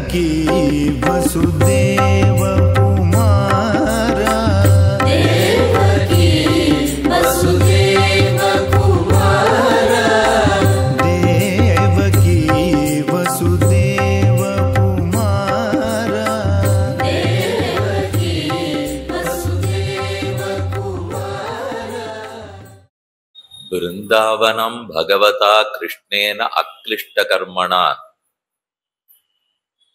देवकी वसुदेव कुमारा देवकी वसुदेव कुमारा देवकी वसुदेव कुमारा देवकी वसुदेव कुमारा। वृंदावनं भगवता कृष्णेन अक्लिष्टकर्मणा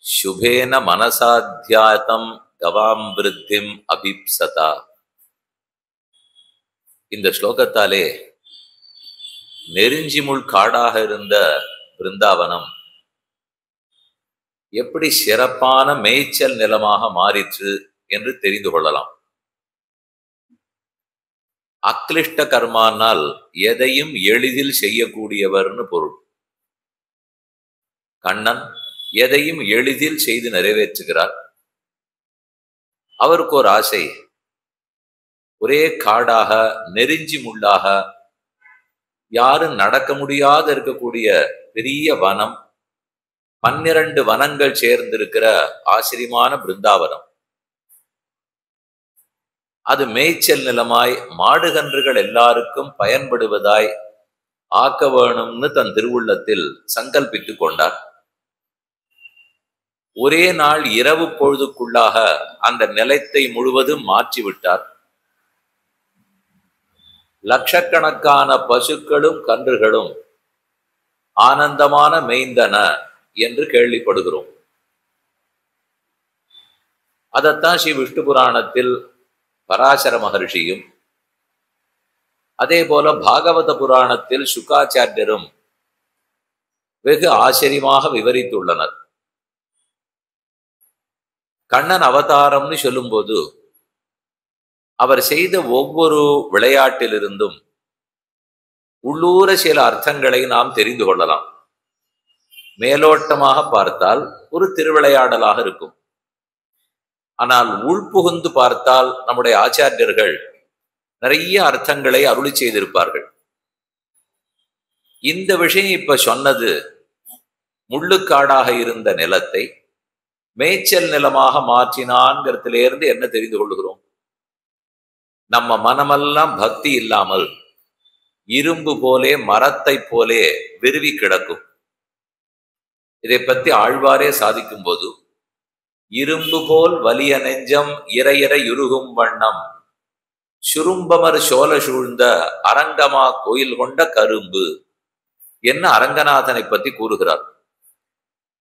शुभेन मनसाध्यातं गवां वृद्धिम अभिप्सता. இந்த ஸ்லோகத்தாலே நெருஞ்சிமுள் காடாக இருந்த பிருந்தாவனம் எப்படி சிறப்பான மேய்ச்சல் நிலமாக மாறிற்று என்று தெரிந்து கொள்ளலாம். அக்லிஷ்ட கர்மானால் எதையும் எளிதில் செய்யக்கூடியவர்னு பொருள். கண்ணன் எதையும் எளிதில் செய்து நிறைவேற்றுகிறார். அவருக்கு ஒரு ஆசை, ஒரே காடாக நெருஞ்சி முள்ளாக யாரும் நடக்க முடியாத இருக்கக்கூடிய பெரிய வனம், 12 வனங்கள் சேர்ந்திருக்கிற ஆச்சரியமான பிருந்தாவனம். அது மேய்ச்சல் நிலமாய் மாடுகன்றுகள் எல்லாருக்கும் பயன்படுவதாய் ஆக்க வேணும்னு தன் திருவுள்ளத்தில் சங்கல்பித்துக் கொண்டார். ஒரே நாள் இரவு பொழுதுக்குள்ளாக அந்த நிலத்தை முழுவதும் மாற்றிவிட்டார். லட்சக்கணக்கான பசுக்களும் கன்றுகளும் ஆனந்தமான மேய்ந்தன என்று கேள்விப்படுகிறோம். அதைத்தான் ஸ்ரீ விஷ்ணு புராணத்தில் பராசர மகர்ஷியும், அதே போல பாகவத புராணத்தில் சுகாச்சாரியரும் வெகு ஆச்சரியமாக விவரித்துள்ளனர். கண்ணன் அவதாரம்னு சொல்லும்போது அவர் செய்த ஒவ்வொரு விளையாட்டிலிருந்தும் உள்ளூர சில அர்த்தங்களை நாம் தெரிந்து கொள்ளலாம். மேலோட்டமாக பார்த்தால் ஒரு திருவிளையாடலாக இருக்கும். ஆனால் உள்புகுந்து பார்த்தால் நம்முடைய ஆச்சாரியர்கள் நிறைய அர்த்தங்களை அருளி செய்திருப்பார்கள். இந்த விஷயம் இப்ப சொன்னது முள்ளுக்காடாக இருந்த நிலத்தை மேய்ச்சல் நிலமாக மாற்றினான்கிறதுலேருந்து என்ன தெரிந்து கொள்கிறோம்? நம்ம மனமெல்லாம் பக்தி இல்லாமல் இரும்பு போலே மரத்தை போலே விருவி கிடக்கும். இதை பத்தி ஆழ்வாரே சாதிக்கும் போது, இரும்பு போல் வலிய நெஞ்சம் இறையிற யுருகும் வண்ணம் சுரும்பமர் சோழ சூழ்ந்த அரங்கமா கோயில் கொண்ட கரும்பு என்ன அரங்கநாதனை பத்தி கூறுகிறார்.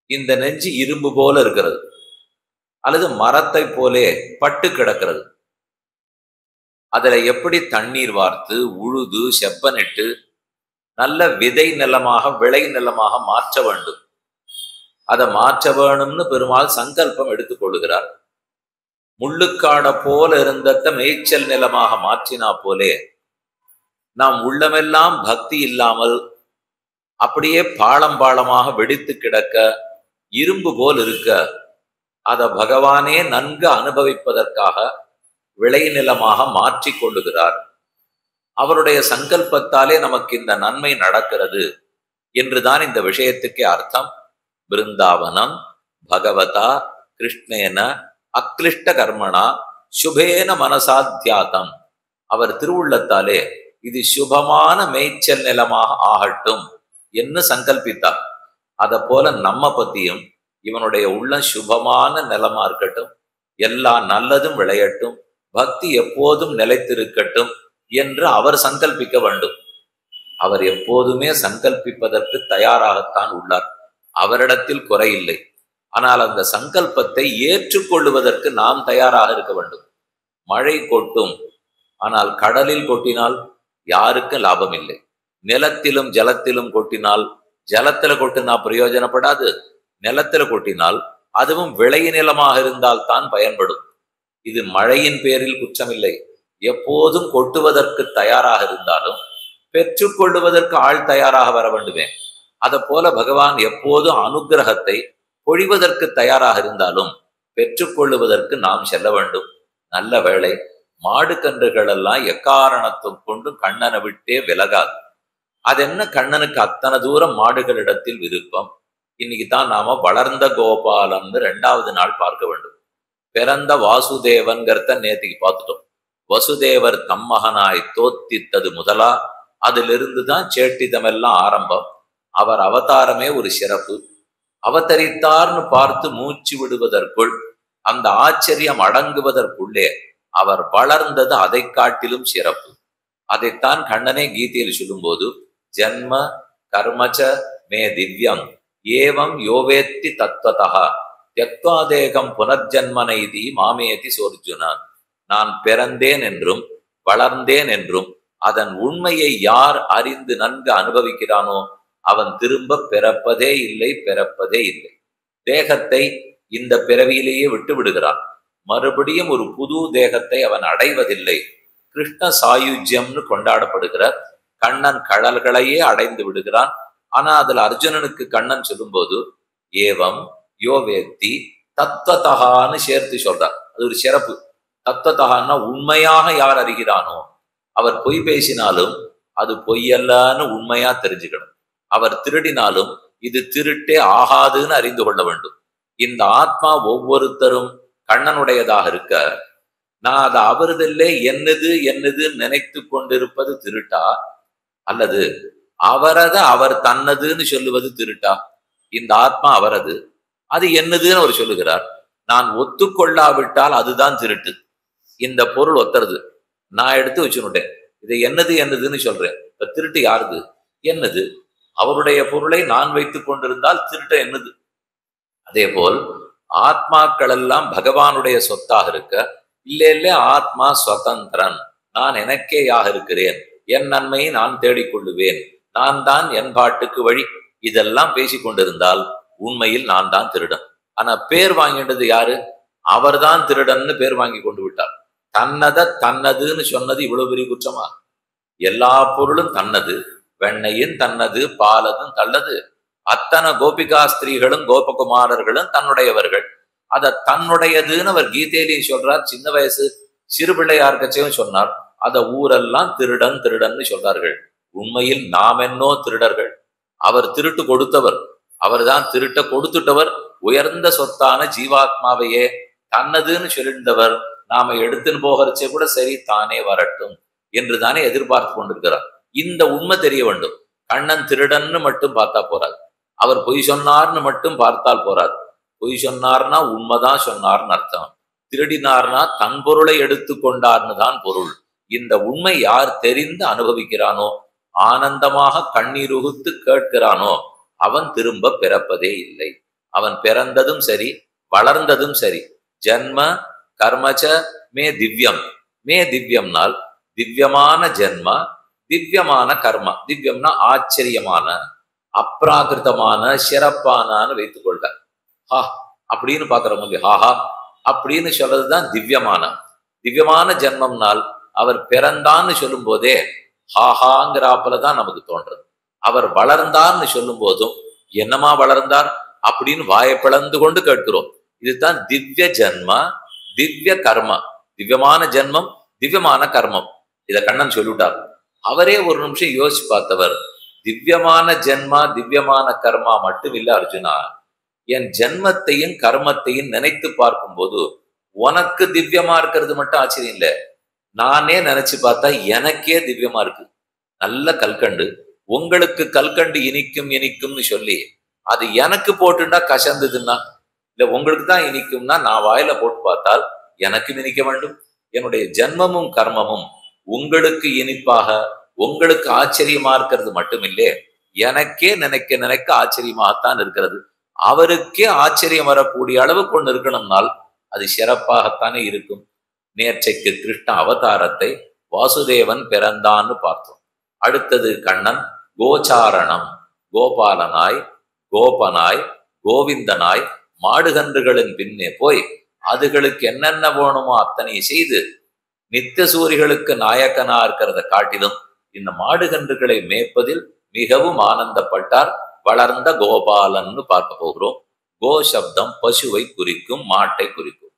இந்த நெஞ்சு இரும்பு போல இருக்கிறது, அல்லது மரத்தை போலே பட்டு கிடக்கிறது. அதுல எப்படி தண்ணீர் வார்த்து உழுது செப்பனிட்டு நல்ல விதை நிலமாக விளை நிலமாக மாற்ற வேண்டும். அதை மாற்ற வேணும்னு பெருமாள் சங்கல்பம் எடுத்துக் கொள்ளுகிறார். முள்ளுக்காட போல இருந்த மேய்ச்சல் நிலமாக மாற்றினா போலே நாம் உள்ளமெல்லாம் பக்தி இல்லாமல் அப்படியே பாளம் பாளமாக வெடித்து கிடக்க இரும்பு போல் இருக்க, அதை பகவானே நன்கு அனுபவிப்பதற்காக விளைநிலமாக மாற்றி கொள்ளுகிறார். அவருடைய சங்கல்பத்தாலே நமக்கு இந்த நன்மை நடக்கிறது என்றுதான் இந்த விஷயத்துக்கே அர்த்தம். பிருந்தாவனம் பகவதா கிருஷ்ணேன அக்லிஷ்ட கர்மணா சுபேன மனசாத்தியாதம். அவர் திருவுள்ளத்தாலே இது சுபமான மேய்ச்சல் நிலமாக ஆகட்டும் என்று சங்கல்பித்தார். அதை போல நம்ம பத்தியும் இவனுடைய உள்ள சுபமான நிலமா இருக்கட்டும், எல்லா நல்லதும் விளையட்டும், பக்தி எப்போதும் நிலைத்திருக்கட்டும் என்று அவர் சங்கல்பிக்க வேண்டும். அவர் எப்போதுமே சங்கல்பிப்பதற்கு தயாராகத்தான் உள்ளார். அவரிடத்தில் குறையில்லை. ஆனால் அந்த சங்கல்பத்தை ஏற்றுக்கொள்ளுவதற்கு நாம் தயாராக இருக்க வேண்டும். மழை கொட்டும், ஆனால் கடலில் கொட்டினால் யாருக்கும் லாபம் இல்லை. நிலத்திலும் ஜலத்திலும் கொட்டினால், ஜலத்துல கொட்டினா பிரயோஜனப்படாது, நிலத்துல கொட்டினால் அதுவும் விளை நிலமாக இருந்தால் தான் பயன்படும். இது மழையின் பேரில் குற்றமில்லை. எப்போதும் கொட்டுவதற்கு தயாராக இருந்தாலும் பெற்றுக்கொள்ளுவதற்கு ஆள் தயாராக வர வேண்டுமே. அதை போல பகவான் எப்போதும் அனுக்கிரகத்தை பொழிவதற்கு தயாராக இருந்தாலும் பெற்றுக்கொள்ளுவதற்கு நாம் செல்ல வேண்டும். நல்ல வேளை, மாடு கன்றுகள் எல்லாம் எக்காரணத்தும் கொண்டு கண்ணனை விட்டே விலகாது. அது என்ன, கண்ணனுக்கு அத்தனை தூரம் மாடுகளிடத்தில் விருப்பம். இன்னைக்கு தான் நாம வளர்ந்த கோபாலன்னு 2வது நாள் பார்க்க வேண்டும். பிறந்த வாசுதேவன்கிறத நேத்திக்கு பார்த்துட்டோம். வசுதேவர் தம்மகனாய் தோத்தித்தது முதலா, அதிலிருந்து தான் சேட்டிதமெல்லாம் ஆரம்பம். அவர் அவதாரமே ஒரு சிறப்பு. அவதரித்தார்னு பார்த்து மூச்சு விடுவதற்குள், அந்த ஆச்சரியம் அடங்குவதற்குள்ளே அவர் வளர்ந்தது அதை காட்டிலும் சிறப்பு. அதைத்தான் கண்ணனே கீதையில் சொல்லும்போது, ஜன்ம கர்மச்ச மே திவ்யம் ஏவம் யோவேத்தி தத்வதா த்யக்வாதேகம் புனர்ஜன்மனைதி மாமேதி சோர்ஜுனான். நான் பிறந்தேன் என்றும் வளர்ந்தேன் என்றும் அதன் உண்மையை யார் அறிந்து நன்கு அனுபவிக்கிறானோ அவன் திரும்ப பிறப்பதே இல்லை, பிறப்பதே இல்லை. தேகத்தை இந்த பிறவியிலேயே விட்டு விடுகிறான். மறுபடியும் ஒரு புது தேகத்தை அவன் அடைவதில்லை. கிருஷ்ண சாயுஜ்யம்னு கொண்டாடப்படுகிற கண்ணன் கடல்களையே அடைந்து விடுகிறான். ஆனா அதுல அர்ஜுனனுக்கு கண்ணன் சொல்லும்போது ஏவம் யோவேத்தி தத்வதகான்னு சேர்த்து சொல்றார். அது ஒரு சிறப்பு. தத்வதகான்னா உண்மையாக யார் அறிகிறானோ, அவர் பொய் பேசினாலும் அது பொய்யல்லன்னு உண்மையா தெரிஞ்சுக்கணும். அவர் திருடினாலும் இது திருட்டே ஆகாதுன்னு அறிந்து கொள்ள வேண்டும். இந்த ஆத்மா ஒவ்வொருத்தரும் கண்ணனுடையதாக இருக்க, நான் அதை அவரதில்லை என்னது என்னது நினைத்து கொண்டிருப்பது திருட்டா, அல்லது அவரத அவர் தன்னதுன்னு சொல்லுவது திருட்டா? இந்த ஆத்மா அவரது, அது என்னதுன்னு அவர் சொல்லுகிறார். நான் ஒத்துக்கொள்ளாவிட்டால் அதுதான் திருட்டு. இந்த பொருள் ஒத்துறது, நான் எடுத்து வச்சுட்டேன், இதை என்னது என்னதுன்னு சொல்றேன். இப்ப திருட்டு யாருது? என்னது. அவருடைய பொருளை நான் வைத்துக் கொண்டிருந்தால் திருட்ட என்னது? அதே போல் ஆத்மாக்கள் எல்லாம் பகவானுடைய சொத்தாக இருக்க, இல்ல ஆத்மா சுதந்திரன், நான் எனக்கேயாக இருக்கிறேன், என் நன்மையை நான் தேடிக்கொள்ளுவேன், நான் தான் என் பாட்டுக்கு வழி, இதெல்லாம் பேசிக் கொண்டிருந்தால் உண்மையில் நான் தான் திருடன். ஆனா பேர் வாங்கிட்டது யாரு? அவர்தான் திருடன்னு பேர் வாங்கி கொண்டு விட்டார். தன்னதுன்னு சொன்னது இவ்வளவு பெரிய குற்றமா? எல்லா பொருளும் தன்னது, வெண்ணையும் தன்னது, பாலதும் தள்ளது. அத்தனை கோபிகா ஸ்திரீகளும் கோபகுமாரர்களும் தன்னுடையவர்கள். அத தன்னுடையதுன்னு அவர் கீதையிலையும் சொல்றார். சின்ன வயசு சிறுபிள்ளையார் கட்சியும் சொன்னார். அத ஊரெல்லாம் திருடன் திருடன்னு சொல்றார்கள். உண்மையில் நாம் என்னோ திருடர்கள். அவர் திருட்டு கொடுத்தவர், அவர்தான் திருட்ட கொடுத்துட்டவர். உயர்ந்த சொத்தான ஜீவாத்மாவையே தன்னதுன்னு சொல்லியிருந்தவர் நாம எடுத்துன்னு போகிறச்சே கூட சரி தானே வரட்டும் என்று தானே எதிர்பார்த்து கொண்டிருக்கிறார். இந்த உண்மை தெரிய வேண்டும். கண்ணன் திருடன்னு மட்டும் பார்த்தா போறாது, அவர் பொய் சொன்னார்னு மட்டும் பார்த்தால் போறாது. பொய் சொன்னார்னா உண்மைதான் சொன்னார்னு அர்த்தம், திருடினார்னா தன் பொருளை எடுத்து கொண்டார்னு தான் பொருள். இந்த உண்மை யார் தெரிந்து அனுபவிக்கிறானோ, ஆனந்தமாக கண்ணீருகுத்து கேட்கிறானோ, அவன் திரும்ப பிறப்பதே இல்லை. அவன் பிறந்ததும் சரி, வளர்ந்ததும் சரி. ஜன்ம கர்மச்ச மே திவ்யம். மே திவ்யம்னால் திவ்யமான ஜென்ம, திவ்யமான கர்மா. திவ்யம்னா ஆச்சரியமான, அப்ராகிருதமான, சிறப்பானான்னு வைத்துக் கொள்க. ஹா அப்படின்னு பாக்குறவங்க ஹாஹா அப்படின்னு சொல்றதுதான் திவ்யமான. திவ்யமான ஜென்மம்னால் அவர் பிறந்தான்னு சொல்லும் போதே ஹாஹாங்கிறாப்புலதான் நமக்கு தோன்றது. அவர் வளர்ந்தார்னு சொல்லும் போதும் என்னமா வளர்ந்தார் அப்படின்னு வாயை பிளந்து கொண்டு கேட்கிறோம். இதுதான் திவ்ய ஜென்ம, திவ்ய கர்ம. திவ்யமான ஜென்மம், திவ்யமான கர்மம். இத கண்ணன் சொல்லிவிட்டார். அவரே ஒரு நிமிஷம் யோசிச்சு பார்த்தவர். திவ்யமான ஜென்மா, திவ்யமான கர்மா மட்டும் இல்ல அர்ஜுனா, என் ஜென்மத்தையும் கர்மத்தையும் நினைத்து பார்க்கும் போது உனக்கு திவ்யமா இருக்கிறது மட்டும் ஆச்சரியம் இல்லை, நானே நினைச்சு பார்த்தா எனக்கே திவ்யமா இருக்கு. நல்ல கல்கண்டு, உங்களுக்கு கல்கண்டு இனிக்கும் இனிக்கும்னு சொல்லி அது எனக்கு போட்டுண்டா கசந்ததுன்னா, இல்ல உங்களுக்கு தான் இனிக்கும்னா நான் வாயில போட்டு பார்த்தால் எனக்கு இனிக்க வேண்டும். என்னுடைய ஜென்மமும் கர்மமும் உங்களுக்கு இனிப்பாக, உங்களுக்கு ஆச்சரியமா இருக்கிறது மட்டுமில்லே, எனக்கே நினைக்க நினைக்க ஆச்சரியமாகத்தான் இருக்கிறது. அவருக்கே ஆச்சரியம் வரக்கூடிய அளவுக்கு ஒன்று இருக்கணும்னால் அது சிறப்பாகத்தானே இருக்கும். நேற்றைக்கு கிருஷ்ண அவதாரத்தை வாசுதேவன் பிறந்தான்னு பார்த்தோம். அடுத்தது கண்ணன் கோச்சாரணம், கோபாலனாய், கோபனாய், கோவிந்தனாய் மாடுகன்றுகளின் பின்னே போய் அதுகளுக்கு என்னென்ன வேணுமோ அத்தனை செய்து நித்திய சூரிகளுக்கு நாயக்கனா இருக்கிறத காட்டிலும் இந்த மாடுகன்றுகளை மேய்ப்பதில் மிகவும் ஆனந்தப்பட்டார். வளர்ந்த கோபாலன்னு பார்க்க போகிறோம். கோ சப்தம் பசுவை குறிக்கும், மாட்டை குறிக்கும்.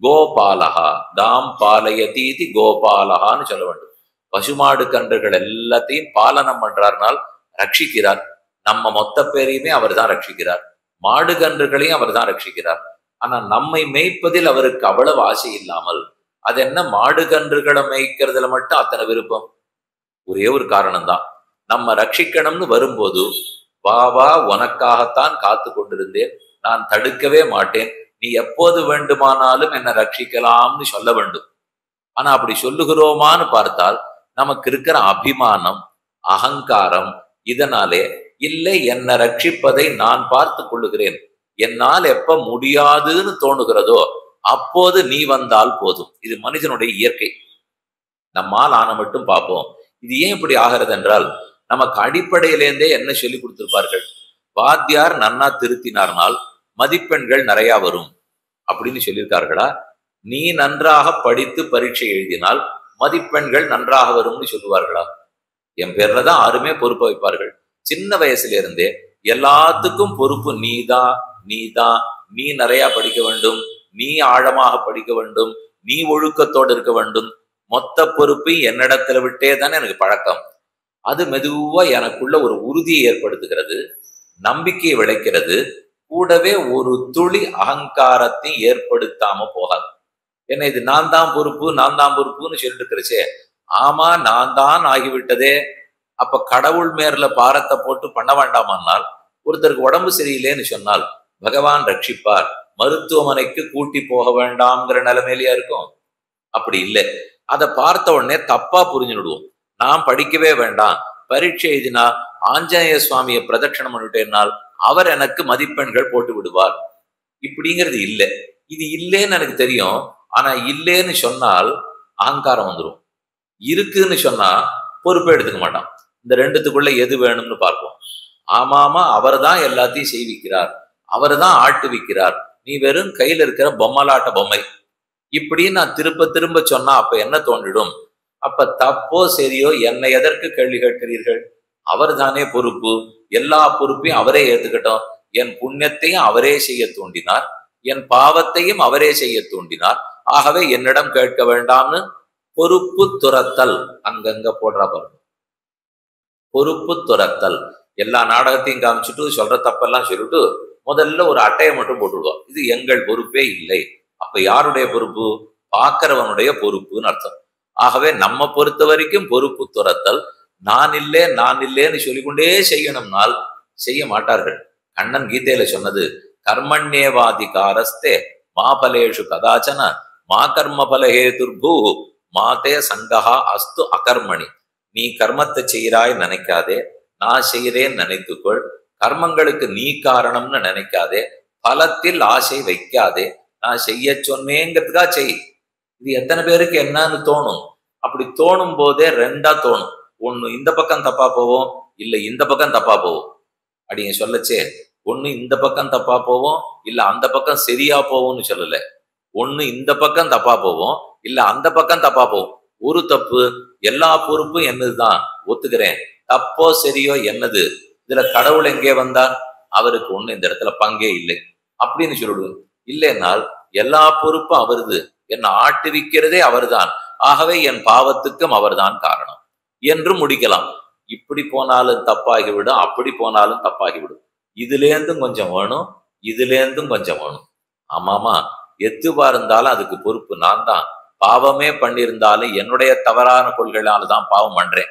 கோபாலகா தாம் பாலயதீதி கோபாலகான்னு சொல்ல வேண்டும். பசுமாடு கன்றுகள் எல்லாத்தையும் பாலனம் பண்றார்னால் ரட்சிக்கிறார். நம்ம மொத்த பேரையுமே அவர் தான் ரட்சிக்கிறார். மாடு கன்றுகளையும் அவர் தான் ரட்சிக்கிறார். ஆனா நம்மை மேய்ப்பதில் அவருக்கு அவ்வளவு ஆசை இல்லாமல், அது என்ன மாடு கன்றுகளை மேய்க்கிறதுல மட்டும் அத்தனை விருப்பம்? ஒரே ஒரு காரணம் தான், நம்ம ரட்சிக்கணும்னு வரும்போது, வா வா உனக்காகத்தான் காத்து கொண்டிருந்தேன், நான் தடுக்கவே மாட்டேன், நீ எப்போது வேண்டுமானாலும் என்னை ரட்சிக்கலாம்னு சொல்ல வேண்டும். ஆனா அப்படி சொல்லுகிறோமான்னு பார்த்தால் நமக்கு இருக்கிற அபிமானம், அகங்காரம், இதனாலே இல்லை, என்னை ரட்சிப்பதை நான் பார்த்து கொள்ளுகிறேன், என்னால் எப்ப முடியாதுன்னு தோணுகிறதோ அப்போது நீ வந்தால் போதும். இது மனிதனுடைய இயற்கை. நம்மால் ஆன மட்டும் பார்ப்போம். இது ஏன் இப்படி ஆகிறது என்றால், நமக்கு அடிப்படையிலேருந்தே என்ன சொல்லி கொடுத்திருப்பார்கள்? வாத்தியார் நன்னா திருத்தினார்னால் மதிப்பெண்கள் நிறைய வரும் அப்படின்னு சொல்லியிருக்கார்களா? நீ நன்றாக படித்து பரீட்சை எழுதினால் மதிப்பெண்கள் நன்றாக வரும்னு சொல்லுவார்களா? என் பேர்ல தான் யாருமே பொறுப்பை வைப்பார்கள். சின்ன வயசுல இருந்தே எல்லாத்துக்கும் பொறுப்பு நீதான், நீதான், நீ நிறைய படிக்க வேண்டும், நீ ஆழமாக படிக்க வேண்டும், நீ ஒழுக்கத்தோடு இருக்க வேண்டும், மொத்த பொறுப்பு என்னிடத்துல விட்டே தானே எனக்கு பழக்கம். அது மெதுவா எனக்குள்ள ஒரு உறுதியை ஏற்படுத்துகிறது, நம்பிக்கையை விளைக்கிறது, கூடவே ஒரு துளி அகங்காரத்தை ஏற்படுத்தாம போகாது. ஏன்னா இது நான் தான் பொறுப்பு, நான் தான் பொறுப்புன்னு சொல்லிட்டு இருக்கிறச்சே, ஆமா நான் தான் ஆகிவிட்டதே, அப்ப கடவுள் மேல பாரத்தை போட்டு பண்ண வேண்டாமானால், ஒருத்தருக்கு உடம்பு சரியில்லைன்னு சொன்னால் பகவான் ரட்சிப்பார், மருத்துவமனைக்கு கூட்டி போக வேண்டாம்ங்கிற நிலைமையிலயா இருக்கும்? அப்படி இல்லை. அதை பார்த்த உடனே தப்பா புரிஞ்சுடுவோம். நான் படிக்கவே வேண்டாம், பரீட்சை எழுதினா ஆஞ்சநேய சுவாமியை பிரதட்சணம் பண்ணிட்டேனால் அவர் எனக்கு மதிப்பெண்கள் போட்டு விடுவார். இப்படிங்கிறது இல்லை. இது இல்லைன்னு எனக்கு தெரியும். ஆனா இல்லைன்னு சொன்னால் அகங்காரம் வந்துடும். இருக்குன்னு சொன்னா பொறுப்பை எடுத்துக்க மாட்டான். இந்த ரெண்டுத்துக்குள்ள எது வேணும்னு பார்ப்போம். ஆமாமா, அவர் தான் எல்லாத்தையும் செய்விக்கிறார், அவர் தான் ஆட்டுவிக்கிறார், நீ வெறும் கையில இருக்கிற பொம்மலாட்ட பொம்மை, இப்படி நான் திரும்ப திரும்ப சொன்னா அப்ப என்ன தோன்றிடும்? அப்ப தப்போ சரியோ என்னை எதற்கு கேள்வி கேட்கிறீர்கள்? அவர் தானே பொறுப்பு, எல்லா பொறுப்பையும் அவரே ஏத்துக்கிட்டோம். என் புண்ணியத்தையும் அவரே செய்ய தூண்டினார், என் பாவத்தையும் அவரே செய்ய தூண்டினார், ஆகவே என்னிடம் கேட்க வேண்டாம்னு பொறுப்பு துரத்தல் அங்கங்க போடுறா பாருங்க. பொறுப்பு துரத்தல். எல்லா நாடகத்தையும் காமிச்சுட்டு சொல்ற தப்பெல்லாம் சொல்லிட்டு முதல்ல ஒரு அட்டையை மட்டும் போட்டுடுவோம், இது எங்கள் பொறுப்பே இல்லை. அப்ப யாருடைய பொறுப்பு? பார்க்கிறவனுடைய பொறுப்புன்னு அர்த்தம். ஆகவே நம்ம பொறுத்த வரைக்கும் பொறுப்பு துரத்தல். நான் இல்லை நான் இல்லைன்னு சொல்லிக்கொண்டே செய்யணும்னால் செய்ய மாட்டார்கள். கண்ணன் கீதையில சொன்னது, கர்மண்யேவாதிகாரஸ்தே மாபலேஷு கதாச்சன மா கர்ம பலஹேதுர்பூ மாதே சங்கஹா அஸ்து அகர்மணி. நீ கர்மத்தை செய்கிறாய் நினைக்காதே, நான் செய்கிறேன் நினைத்துக்கொள். கர்மங்களுக்கு நீ காரணம்னு நினைக்காதே, பலத்தில் ஆசை வைக்காதே, நான் செய்ய சொன்னேங்கிறதுக்கா செய். இது எத்தனை பேருக்கு என்னன்னு தோணும்? அப்படி தோணும் போதே ரெண்டா தோணும். ஒண்ணு இந்த பக்கம் தப்பா போவோம், இல்ல இந்த பக்கம் தப்பா போவோம். அப்படிங்க சொல்லச்சே, ஒண்ணு இந்த பக்கம் தப்பா போவோம், இல்ல அந்த பக்கம் சரியா போவோம்னு சொல்லல. ஒண்ணு இந்த பக்கம் தப்பா போவோம், இல்ல அந்த பக்கம் தப்பா போவோம். ஒரு தப்பு, எல்லா பொறுப்பும் என்னதுதான் ஒத்துக்கிறேன், தப்போ சரியோ என்னது, இதுல கடவுள் எங்கே வந்தார்? அவருக்கு ஒண்ணு இந்த இடத்துல பங்கே இல்லை அப்படின்னு சொல்லிடுவோம். இல்லைன்னால் எல்லா பொறுப்பும் அவருது, என்னை ஆட்டுவிக்கிறதே அவர்தான், ஆகவே என் பாவத்துக்கும் அவர்தான் காரணம் என்று முடிக்கலாம். இப்படி போனாலும் தப்பாகிவிடும், அப்படி போனாலும் தப்பாகிவிடும். இதுலேருந்தும் கொஞ்சம் வேணும், இதுலேருந்தும் கொஞ்சம் வேணும். ஆமாமா, எதுவா இருந்தாலும் அதுக்கு பொறுப்பு நான் தான். பாவமே பண்ணியிருந்தாலும் என்னுடைய தவறான கொள்கையால தான் பாவம் பண்றேன்.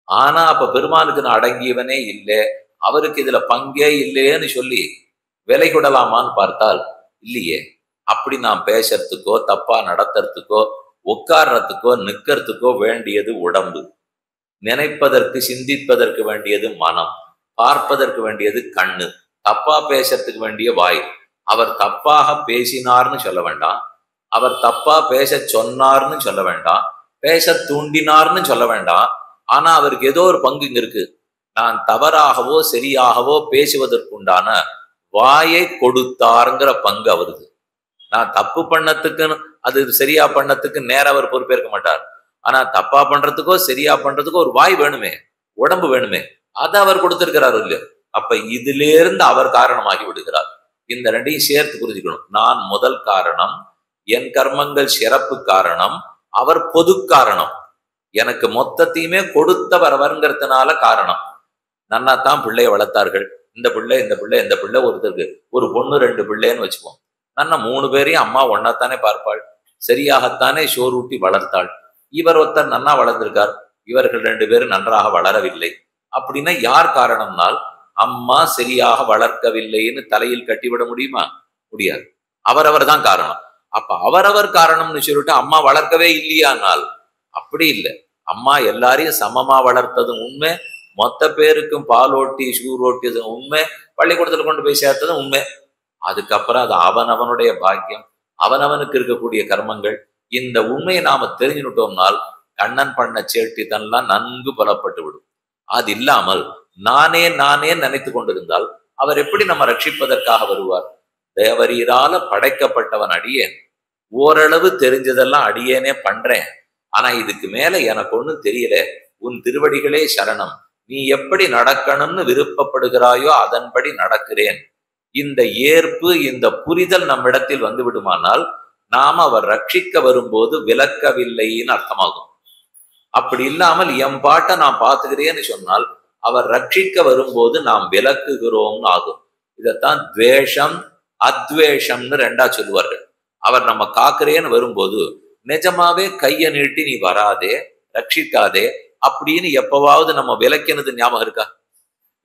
ஆனா அப்ப பெருமானுக்கு நான் அடங்கியவனே இல்லை, அவருக்கு இதுல பங்கே இல்லையேன்னு சொல்லி விலை கொடலாமான்னு பார்த்தால் இல்லையே. அப்படி நாம் பேசுறதுக்கோ தப்பா நடத்துறதுக்கோ உட்கார்றதுக்கோ நிக்கிறதுக்கோ வேண்டியது உடம்பு, நினைப்பதற்கு சிந்திப்பதற்கு வேண்டியது மனம், பார்ப்பதற்கு வேண்டியது கண்ணு, தப்பா பேசுறதுக்கு வேண்டிய வாய். அவர் தப்பாக பேசினார்னு சொல்ல வேண்டாம், அவர் தப்பா பேச சொன்னார்னு சொல்ல வேண்டாம், பேச தூண்டினார்னு சொல்ல வேண்டாம். ஆனா அவருக்கு ஏதோ ஒரு பங்கு இங்க இருக்கு. நான் தவறாகவோ சரியாகவோ பேசுவதற்குண்டான வாயை கொடுத்தாருங்கிற பங்கு அவருது. நான் தப்பு பண்ணத்துக்கு, அது சரியா பண்ணத்துக்கு நேரம் அவர் பொறுப்பேற்க மாட்டார். ஆனா தப்பா பண்றதுக்கோ சரியா பண்றதுக்கோ ஒரு வாய் வேணுமே, உடம்பு வேணுமே, அதை அவர் கொடுத்திருக்கிறார் இல்லையோ. அப்ப இதுல இருந்து அவர் காரணமாகி விடுகிறார். இந்த ரெண்டையும் சேர்த்து புரிஞ்சுக்கணும். நான் முதல் காரணம், என் கர்மங்கள் சிறப்பு காரணம், அவர் பொது காரணம். எனக்கு மொத்தத்தையுமே கொடுத்தவர் அவருங்கிறதுனால காரணம். நன்னாத்தான் பிள்ளைய வளர்த்தார்கள், இந்த பிள்ளை இந்த பிள்ளை இந்த பிள்ளை, ஒருத்தருக்கு ஒரு பொண்ணு 2 பிள்ளைன்னு வச்சுப்போம். நான் 3 பேரையும் அம்மா ஒன்னாத்தானே பார்ப்பாள், சரியாகத்தானே சோறூட்டி வளர்த்தாள். இவர் ஒருத்தர் நன்னா வளர்ந்திருக்கார், இவர்கள் 2 பேரும் நன்றாக வளரவில்லை. அப்படின்னா யார் காரணம்னால் அம்மா சரியாக வளர்க்கவில்லைன்னு தலையில் கட்டிவிட முடியுமா? முடியாது. அவரவர் தான் காரணம். அப்ப அவரவர் காரணம்னு சொல்லிட்டு அம்மா வளர்க்கவே இல்லையானால் அப்படி இல்லை. அம்மா எல்லாரையும் சமமா வளர்த்ததும் உண்மை, மொத்த பேருக்கும் பாலோட்டி சூரோட்டியதும் உண்மை, பள்ளிக்கூடத்துல கொண்டு போய் சேர்த்ததும் உண்மை. அதுக்கப்புறம் அது அவனவனுடைய பாக்கியம், அவனவனுக்கு இருக்கக்கூடிய கர்மங்கள். இந்த உண்மையை நாம தெரிஞ்சுட்டோம்னால் கண்ணன் பண்ண சேட்டித்தன்லாம் நன்கு புலப்பட்டு விடும். அது இல்லாமல் நானே நானே நினைத்து கொண்டிருந்தால் அவர் எப்படி நம்ம ரட்சிப்பதற்காக வருவார்? தேவரீரால படைக்கப்பட்டவன் அடியேன், ஓரளவு தெரிஞ்சதெல்லாம் அடியேனே பண்றேன், ஆனா இதுக்கு மேல எனக்கு ஒண்ணும் தெரியல, உன் திருவடிகளே சரணம், நீ எப்படி நடக்கணும்னு விருப்பப்படுகிறாயோ அதன்படி நடக்கிறேன். இந்த ஏற்பு, இந்த புரிதல் நம்மிடத்தில் வந்து விடுமானால் நாம் அவர் ரட்சிக்க வரும்போது விலக்கவில்லைன்னு அர்த்தமாகும். அப்படி இல்லாமல் எம்பாட்டை நான் பார்த்துக்கிறேன்னு சொன்னால் அவர் ரட்சிக்க வரும்போது நாம் விலக்குகிறோம்னு ஆகும். இதைத்தான் துவேஷம் அத்வேஷம்னு 2ஆ சொல்லுவார்கள். அவர் நம்ம காக்கிறேன்னு வரும்போது நிஜமாவே கையை நீட்டி நீ வராதே, ரட்சிக்காதே அப்படின்னு எப்பவாவது நம்ம விலக்கினது ஞாபகம் இருக்கா?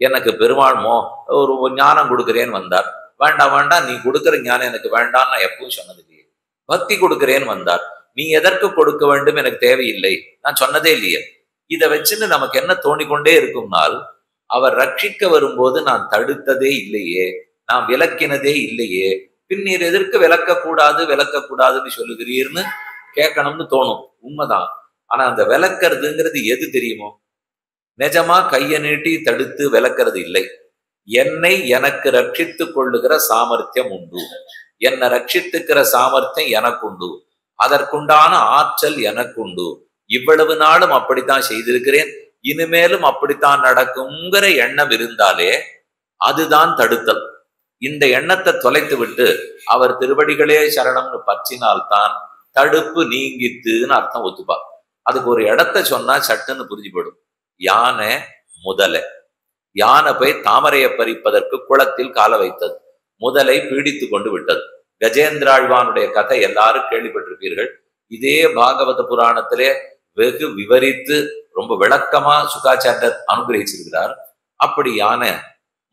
எனக்கு பெருமாள்மோ ஒரு ஞானம் கொடுக்குறேன்னு வந்தார், வேண்டாம் வேண்டாம் நீ கொடுக்குற ஞானம் எனக்கு வேண்டாம் நான் எப்பவும் சொன்னது இல்லையே. பக்தி கொடுக்குறேன்னு வந்தார், நீ எதற்கு கொடுக்க வேண்டும் எனக்கு தேவையில்லை நான் சொன்னதே இல்லையே. இதை வச்சுன்னு நமக்கு என்ன தோணிக்கொண்டே இருக்கும்னால் அவர் ரட்சிக்க வரும்போது நான் தடுத்ததே இல்லையே, நான் விலக்கினதே இல்லையே, பின்னீர் எதற்கு விலக்கக்கூடாதுன்னு சொல்லுகிறீர்னு கேட்கணும்னு தோணும். உண்மைதான். ஆனா அந்த விலக்கிறதுங்கிறது எது தெரியுமோ? நிஜமா கையை நீட்டி தடுத்து விலக்கிறது இல்லை. என்னை எனக்கு ரட்சித்துக் கொள்ளுகிற சாமர்த்தியம் உண்டு, என்னை ரட்சித்துக்கிற சாமர்த்தியம் எனக்குண்டு, அதற்குண்டான ஆற்றல் எனக்குண்டு. இவ்வளவு நாளும் அப்படித்தான் செய்திருக்கிறேன், இனிமேலும் அப்படித்தான் நடக்குங்கிற எண்ணம் இருந்தாலே அதுதான் தடுத்தல். இந்த எண்ணத்தை தொலைத்து விட்டு அவர் திருவடிகளே சரணம்னு பற்றினால்தான் தடுப்பு நீங்கித்துன்னு அர்த்தம் ஒத்துப்பா. அதுக்கு ஒரு இடத்த சொன்னா சட்டுன்னு புரிஞ்சு போயிடும். யானை முதலை, யானை போய் தாமரையை பறிப்பதற்கு குளத்தில் கால வைத்தது, முதலை பீடித்து கொண்டு விட்டது. கஜேந்திராழ்வானுடைய கதை எல்லாரும் கேள்விப்பட்டிருப்பீர்கள். இதே பாகவத புராணத்திலே வெகு விவரித்து ரொம்ப விளக்கமா சுகாச்சாரியர் அனுகிரகிச்சிருக்கிறார். அப்படி யானை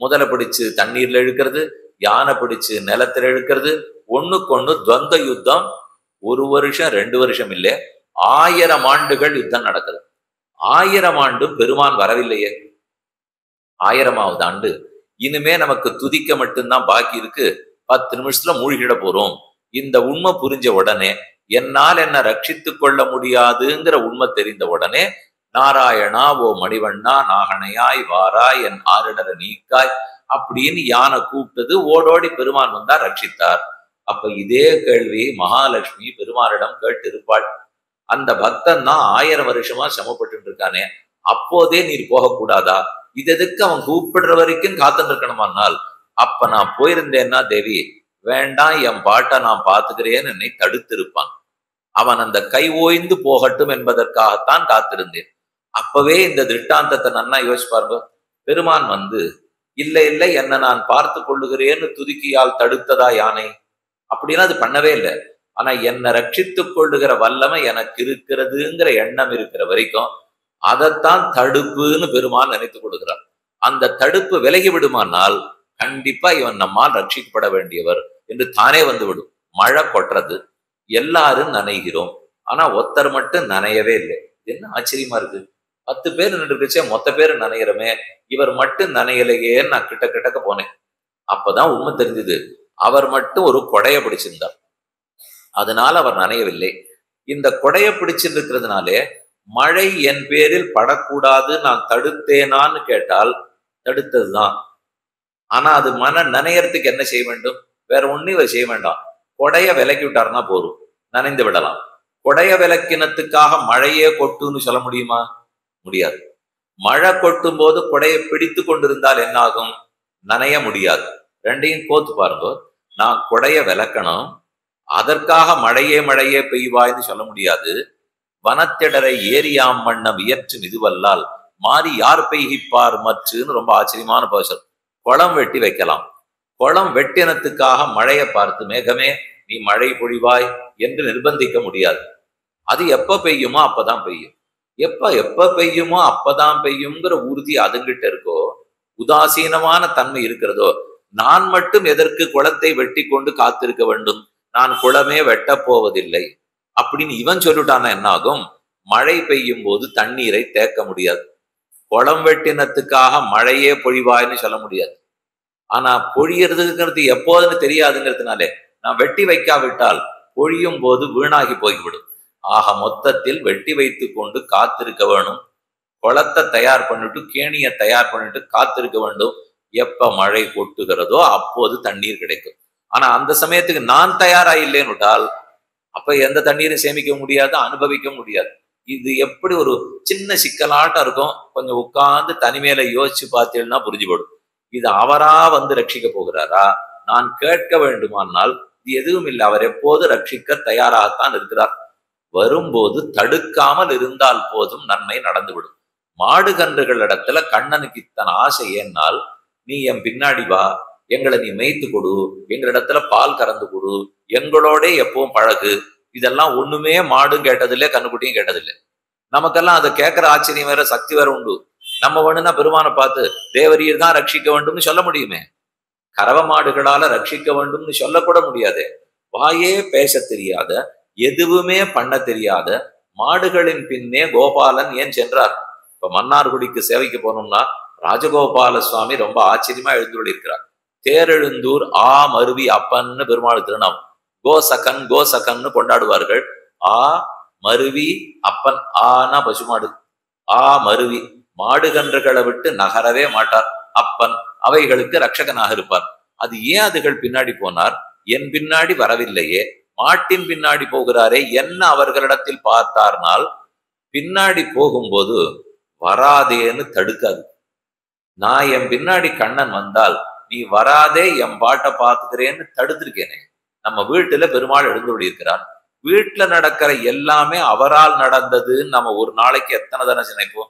முதலை பிடிச்சு தண்ணீர்ல இழுக்கிறது, யானை பிடிச்சு நிலத்துல இழுக்கிறது, ஒண்ணுக்கொண்ணு துவந்த யுத்தம். 1 வருஷம் 2 வருஷம் இல்லை, 1000 ஆண்டுகள் யுத்தம் நடக்குது. 1000 ஆண்டு பெருமான் வரவில்லையே. 1000வது ஆண்டு இனிமே நமக்கு துதிக்க மட்டும்தான் பாக்கி இருக்கு, 10 நிமிஷத்துல மூழ்கிட போறோம். இந்த உண்மை புரிஞ்ச உடனே, என்னால் என்ன ரட்சித்துக் கொள்ள முடியாதுங்கிற உண்மை தெரிந்த உடனே, நாராயணா ஓ மணிவண்ணா நாகனையாய் வாராய் என் ஆரிடர நீக்காய் அப்படின்னு யானை கூப்பிட்டது. ஓடோடி பெருமான் வந்தா ரட்சித்தார். அப்ப இதே கேள்வி மகாலட்சுமி பெருமானிடம் கேட்டு இருப்பாள். அந்த பக்தன் தான் 1000 வருஷமா சிரமப்பட்டு இருக்கானே, அப்போதே நீர் போகக்கூடாதா? இது எதுக்கு அவன் கூப்பிடுற வரைக்கும் காத்துட்டு இருக்கணுமானால், அப்ப நான் போயிருந்தேன்னா தேவி வேண்டாம் என் பாட்டை நான் பார்த்துக்கிறேன்னு என்னை தடுத்திருப்பான். அவன் அந்த கை ஓய்ந்து போகட்டும் என்பதற்காகத்தான் காத்திருந்தேன். அப்பவே இந்த திருஷ்டாந்தத்தை நன்னா யோசிப்பாருங்க. பெருமான் வந்து இல்லை இல்லை என்னை நான் பார்த்து கொள்ளுகிறேன்னு துதிக்கியால் தடுத்ததா யானை? அப்படின்னா அது பண்ணவே இல்லை. ஆனா என்னை ரட்சித்துக் கொள்ளுகிற வல்லமை எனக்கு இருக்கிறதுங்கிற எண்ணம் இருக்கிற வரைக்கும் அதைத்தான் தடுப்புன்னு பெருமான் நினைத்துக் கொள்கிறார். அந்த தடுப்பு விலகி விடுமானால் கண்டிப்பா இவன் நம்மால் ரட்சிக்கப்பட வேண்டியவர் என்று தானே வந்து விடும். மழை கொட்டுறது, எல்லாரும் நனைகிறோம், ஆனா ஒருத்தர் மட்டும் நனையவே இல்லை. என்ன ஆச்சரியமா இருக்கு, 10 பேர் நின்றுச்சே மொத்த பேர் நனைகிறோமே, இவர் மட்டும் நனையலையே. நான் கிட்டக்க போனேன், அப்பதான் உண்மை தெரிஞ்சது. அவர் மட்டும் ஒரு கொடைய பிடிச்சிருந்தார், அதனால அவர் நனையவில்லை. இந்த கொடைய பிடிச்சிருக்கிறதுனாலே மழை என் பேரில் படக்கூடாது நான் தடுத்தேனான்னு கேட்டால் தடுத்ததுதான். ஆனா அது நனையறதுக்கு என்ன செய்ய வேண்டும்? வேற ஒன்னும் இவர் செய்ய வேண்டாம், கொடைய விலக்கி விட்டாருன்னா போதும், நனைந்து விடலாம். கொடைய விலக்கினத்துக்காக மழையே கொட்டுன்னு சொல்ல முடியுமா? முடியாது. மழை கொட்டும் போது கொடையை பிடித்து கொண்டிருந்தால் என்ன ஆகும்? நனைய முடியாது. ரெண்டையும் கோத்து பாருங்க. நான் கொடைய விளக்கணும், அதற்காக மழையே பெய்வாய்ன்னு சொல்ல முடியாது. வனத்திடரை ஏரியாம் வண்ணம் இயற்றும் இதுவல்லால் மாறி யார் பெய்கிப்பார் மற்றுன்னு ரொம்ப ஆச்சரியமான பசல். குளம் வெட்டி வைக்கலாம். குளம் வெட்டினத்துக்காக மழையை பார்த்து மேகமே நீ மழை பொழிவாய் என்று நிர்பந்திக்க முடியாது. அது எப்ப பெய்யுமோ அப்பதான் பெய்யும். எப்ப பெய்யுமோ அப்பதான் பெய்யுங்கிற உறுதி அதுங்கிட்ட இருக்கோ, உதாசீனமான தன்மை இருக்கிறதோ, நான் மட்டும் எதற்கு குளத்தை வெட்டி கொண்டு காத்திருக்க வேண்டும், நான் குளமே வெட்டப் போவதில்லை அப்படின்னு இவன் சொல்லிட்டானா என்ன ஆகும்? மழை பெய்யும் போது தண்ணீரை தேக்க முடியாது. குளம் வெட்டினத்துக்காக மழையே பொழிவாய்ன்னு சொல்ல முடியாது. ஆனா பொழியறதுங்கிறது எப்போதுன்னு தெரியாதுங்கிறதுனாலே நான் வெட்டி வைக்காவிட்டால் பொழியும் போது வீணாகி போய்விடும். ஆக மொத்தத்தில் வெட்டி வைத்து கொண்டு காத்திருக்க வேணும். குளத்தை தயார் பண்ணிட்டு கேணியை தயார் பண்ணிட்டு காத்திருக்க வேண்டும். எப்ப மழை கொட்டுகிறதோ அப்போது தண்ணீர் கிடைக்கும். ஆனா அந்த சமயத்துக்கு நான் தயாரா இல்லைன்னுட்டால் அப்ப எந்த தண்ணீரும் சேமிக்க முடியாது, அனுபவிக்க முடியாது. இது எப்படி ஒரு சின்ன சிக்கலாட்டம் இருக்கும். கொஞ்சம் உட்கார்ந்து தனிமையில யோசிச்சு பார்த்தீங்கன்னா புரிஞ்சுபடும். இது அவரா வந்து ரட்சிக்க போகிறாரா, நான் கேட்க வேண்டுமானால் இது எதுவும் இல்லை. அவர் எப்போது ரட்சிக்க தயாராகத்தான் இருக்கிறார். வரும்போது தடுக்காமல் இருந்தால் போதும் நன்மை நடந்துவிடும். மாடு கன்றுகளிடத்துல கண்ணனுக்கு இத்தனை ஆசை ஏன்னால், நீ என் பின்னாடி வா, எங்களை நீ மேய்த்து கொடு, எங்களிடத்துல பால் கறந்து கொடு, எங்களோட எப்பவும் பழகு. இதெல்லாம் ஒண்ணுமே மாடும் கேட்டதில்லை, கண்ணுக்குட்டியும் கேட்டதில்லை. நமக்கெல்லாம் அதை கேட்கிற ஆச்சரியம் வேற, சக்தி வேற உண்டு. நம்ம வேணும்னா பெருமானை பார்த்து தேவரீர் தான் ரட்சிக்க வேண்டும்னு சொல்ல முடியுமே. கறவ மாடுகளால ரட்சிக்க வேண்டும்னு சொல்லக்கூட முடியாது. வாயே பேச தெரியாத, எதுவுமே பண்ண தெரியாத மாடுகளின் பின்னே கோபாலன் ஏன் சென்றார்? இப்ப மன்னார்குடிக்கு சேவைக்கு போனோம்னா ராஜகோபால சுவாமி ரொம்ப ஆச்சரியமா எழுந்துள்ளிருக்கிறார். தேரெழுந்தூர் ஆ மருவி அப்பன்னு பெருமாள் திருநாமம். கோசகன் கோசகன்னு கொண்டாடுவார்கள். ஆ மருவி அப்பன், ஆனா பசுமாடு, ஆ மருவி மாடுகன்றுகளை விட்டு நகரவே மாட்டார் அப்பன், அவைகளுக்கு ரட்சகனாக இருப்பார். அது ஏன் அதுகள் பின்னாடி போனார்? என் பின்னாடி வரவில்லையே, மாட்டின் பின்னாடி போகிறாரே என்ன அவர்களிடத்தில் பார்த்தார்னால், பின்னாடி போகும்போது வராதேன்னு தடுக்காது. நான் என் பின்னாடி கண்ணன் வந்தால் நீ வராதே, என் பாட்டை பார்த்துக்கிறேன்னு தடுத்திருக்கேனே. நம்ம வீட்டுல பெருமாள் எழுந்தோடி இருக்கிறார். வீட்டுல நடக்கிற எல்லாமே அவரால் நடந்ததுன்னு நம்ம ஒரு நாளைக்கு எத்தனை தானே நினைப்போம்?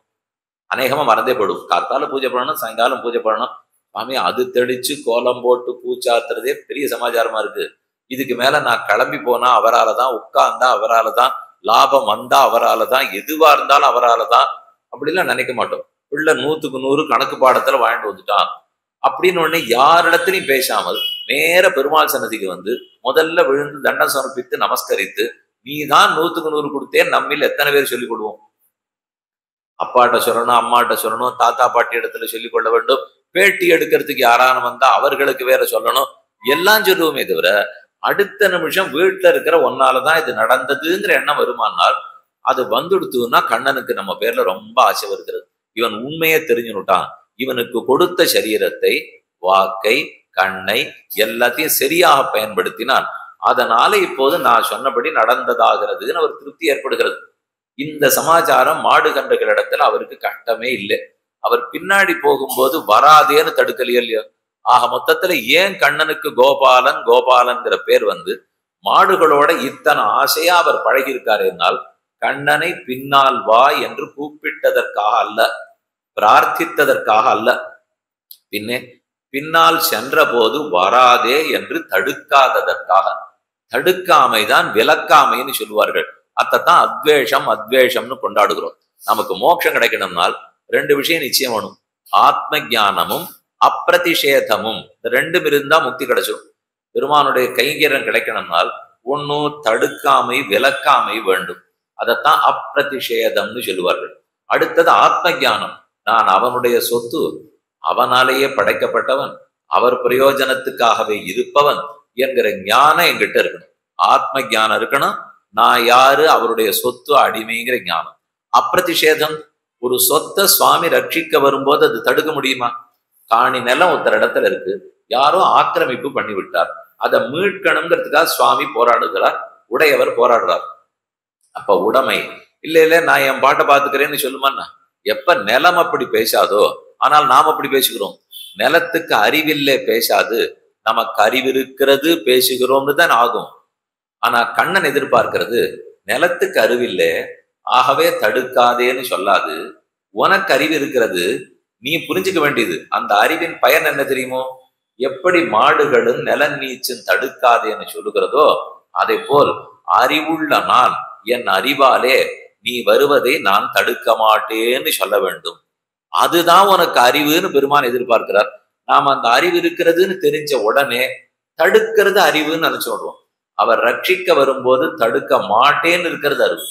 அநேகமா மறந்தே போடும். காத்தால பூஜை பண்ணணும், சாயங்காலம் பூஜை பண்ணணும். சுவாமி அது தெளிச்சு கோலம் போட்டு பூச்சாத்துறதே பெரிய சமாச்சாரமா இருக்கு. இதுக்கு மேல நான் கிளம்பி போனா அவரால தான், உட்கார்ந்தா அவரால தான், லாபம் வந்தா அவரால தான், எதுவா இருந்தாலும் அவரால தான் அப்படிலாம் நினைக்க மாட்டோம். பிள்ளை 100க்கு 100 கணக்கு பாடத்துல வாழ்ந்து வந்துட்டான் அப்படின்னு ஒண்ணு யாரிடத்திலையும் பேசாமல் நேர பெருமாள் சன்னதிக்கு வந்து முதல்ல விழுந்து தண்டம் சமர்ப்பித்து நமஸ்கரித்து, நீ தான் 100க்கு 100 கொடுத்தே, நம்மில் எத்தனை பேர் சொல்லிக் கொடுவோம்? அப்பாட்ட சொல்லணும், அம்மாட்ட சொல்லணும், தாத்தா பாட்டி இடத்துல சொல்லிக் கொள்ள வேண்டும். பேட்டி எடுக்கிறதுக்கு யாரான வந்தா அவர்களுக்கு வேற சொல்லணும். எல்லாம் சொல்லுவோமே தவிர அடுத்த நிமிஷம் வீட்டுல இருக்கிற ஒன்னாலதான் இது நடந்ததுங்கிற எண்ணம் வருமானால் அது வந்துடுத்துன்னா கண்ணனுக்கு நம்ம பேர்ல ரொம்ப ஆசை வருகிறது. இவன் உண்மையே தெரிஞ்சுனுட்டான். இவனுக்கு கொடுத்த சரீரத்தை, வாக்கை, கண்ணை எல்லாத்தையும் சரியாக பயன்படுத்தினான். அதனால இப்போது நான் சொன்னபடி நடந்ததாகிறதுன்னு அவர் திருப்தி ஏற்படுகிறது. இந்த சமாச்சாரம் மாடு கன்றுகளிடத்துல அவருக்கு கஷ்டமே இல்லை. அவர் பின்னாடி போகும்போது வராதேன்னு தடுக்கலையோ இல்லையோ. ஆக மொத்தத்துல ஏன் கண்ணனுக்கு கோபாலன் கோபாலன்கிற பேர் வந்து மாடுகளோட இத்தனை ஆசையா அவர் பழகியிருக்காரு என்னால், கண்ணனை பின்னால் வா என்று கூப்பிட்டதற்காக அல்ல, பிரார்த்தித்ததற்காக அல்ல, பின்னே பின்னால் சென்ற போது வராதே என்று தடுக்காததற்காக. தடுக்காமைதான் விலக்காமைன்னு சொல்லுவார்கள். அத்தான் அத்வேஷம் அத்வேஷம்னு கொண்டாடுகிறோம். நமக்கு மோட்சம் கிடைக்கணும்னால் 2 விஷயம் நிச்சயம் வேணும். ஆத்ம ஞானமும் அப்பிரதிஷேதமும், இந்த 2 இருந்தா முக்தி கிடைச்சிடும். பெருமானுடைய கைங்கரம் கிடைக்கணும்னால் ஒன்னு தடுக்காமை விலக்காமை வேண்டும். அதைத்தான் அப்பிரதிஷேதம்னு சொல்லுவார்கள். அடுத்தது ஆத்ம ஞானம். நான் அவனுடைய சொத்து, அவனாலேயே படைக்கப்பட்டவன், அவர் பிரயோஜனத்துக்காகவே இருப்பவன் என்கிற ஞானம் என்கிட்ட இருக்கணும். ஆத்ம ஞானம் இருக்கணும். நான் யாரு, அவருடைய சொத்து, அடிமைங்கிற ஞானம். அப்பிரதிஷேதம், ஒரு சொத்தை சுவாமி ரட்சிக்க வரும்போது அது தடுக்க முடியுமா? காணி நிலம் ஒருத்தர் இடத்துல இருக்கு, யாரோ ஆக்கிரமிப்பு பண்ணி விட்டார், அதை மீட்கணுங்கிறதுக்காக சுவாமி போராடுகிறார், உடையவர் போராடுறார். அப்ப உடைமை இல்ல நான் என் பாட்டை பார்த்துக்கிறேன்னு சொல்லுமான்னா, எப்ப நிலம் அப்படி பேசாதோ, ஆனால் நாம் அப்படி பேசுகிறோம். நிலத்துக்கு அறிவில்லை பேசாது, நமக்கு அறிவிருக்கிறது பேசுகிறோம்னு தான் ஆகும். ஆனா கண்ணன் எதிர்பார்க்கிறது நிலத்துக்கு அறிவில்லை, ஆகவே தடுக்காதேன்னு சொல்லாது, உனக்கு அறிவு இருக்கிறது, நீ புரிஞ்சுக்க வேண்டியது அந்த அறிவின் பயன் என்ன தெரியுமோ? எப்படி மாடுகளும் நிலம் நீச்சும் தடுக்காதேன்னு சொல்லுகிறதோ அதை போல் அறிவுள்ள நான் என் அறிவாலே நீ வருவதை நான் தடுக்க மாட்டேன்னு சொல்ல வேண்டும். அதுதான் உனக்கு அறிவுன்னு பெருமான் எதிர்பார்க்கிறார். நாம அந்த அறிவு இருக்கிறதுன்னு தெரிஞ்ச உடனே தடுக்கிறது அறிவுன்னு நினைச்சுடுறோம். அவர் ரட்சிக்க வரும்போது தடுக்க மாட்டேன்னு இருக்கிறது அறிவு.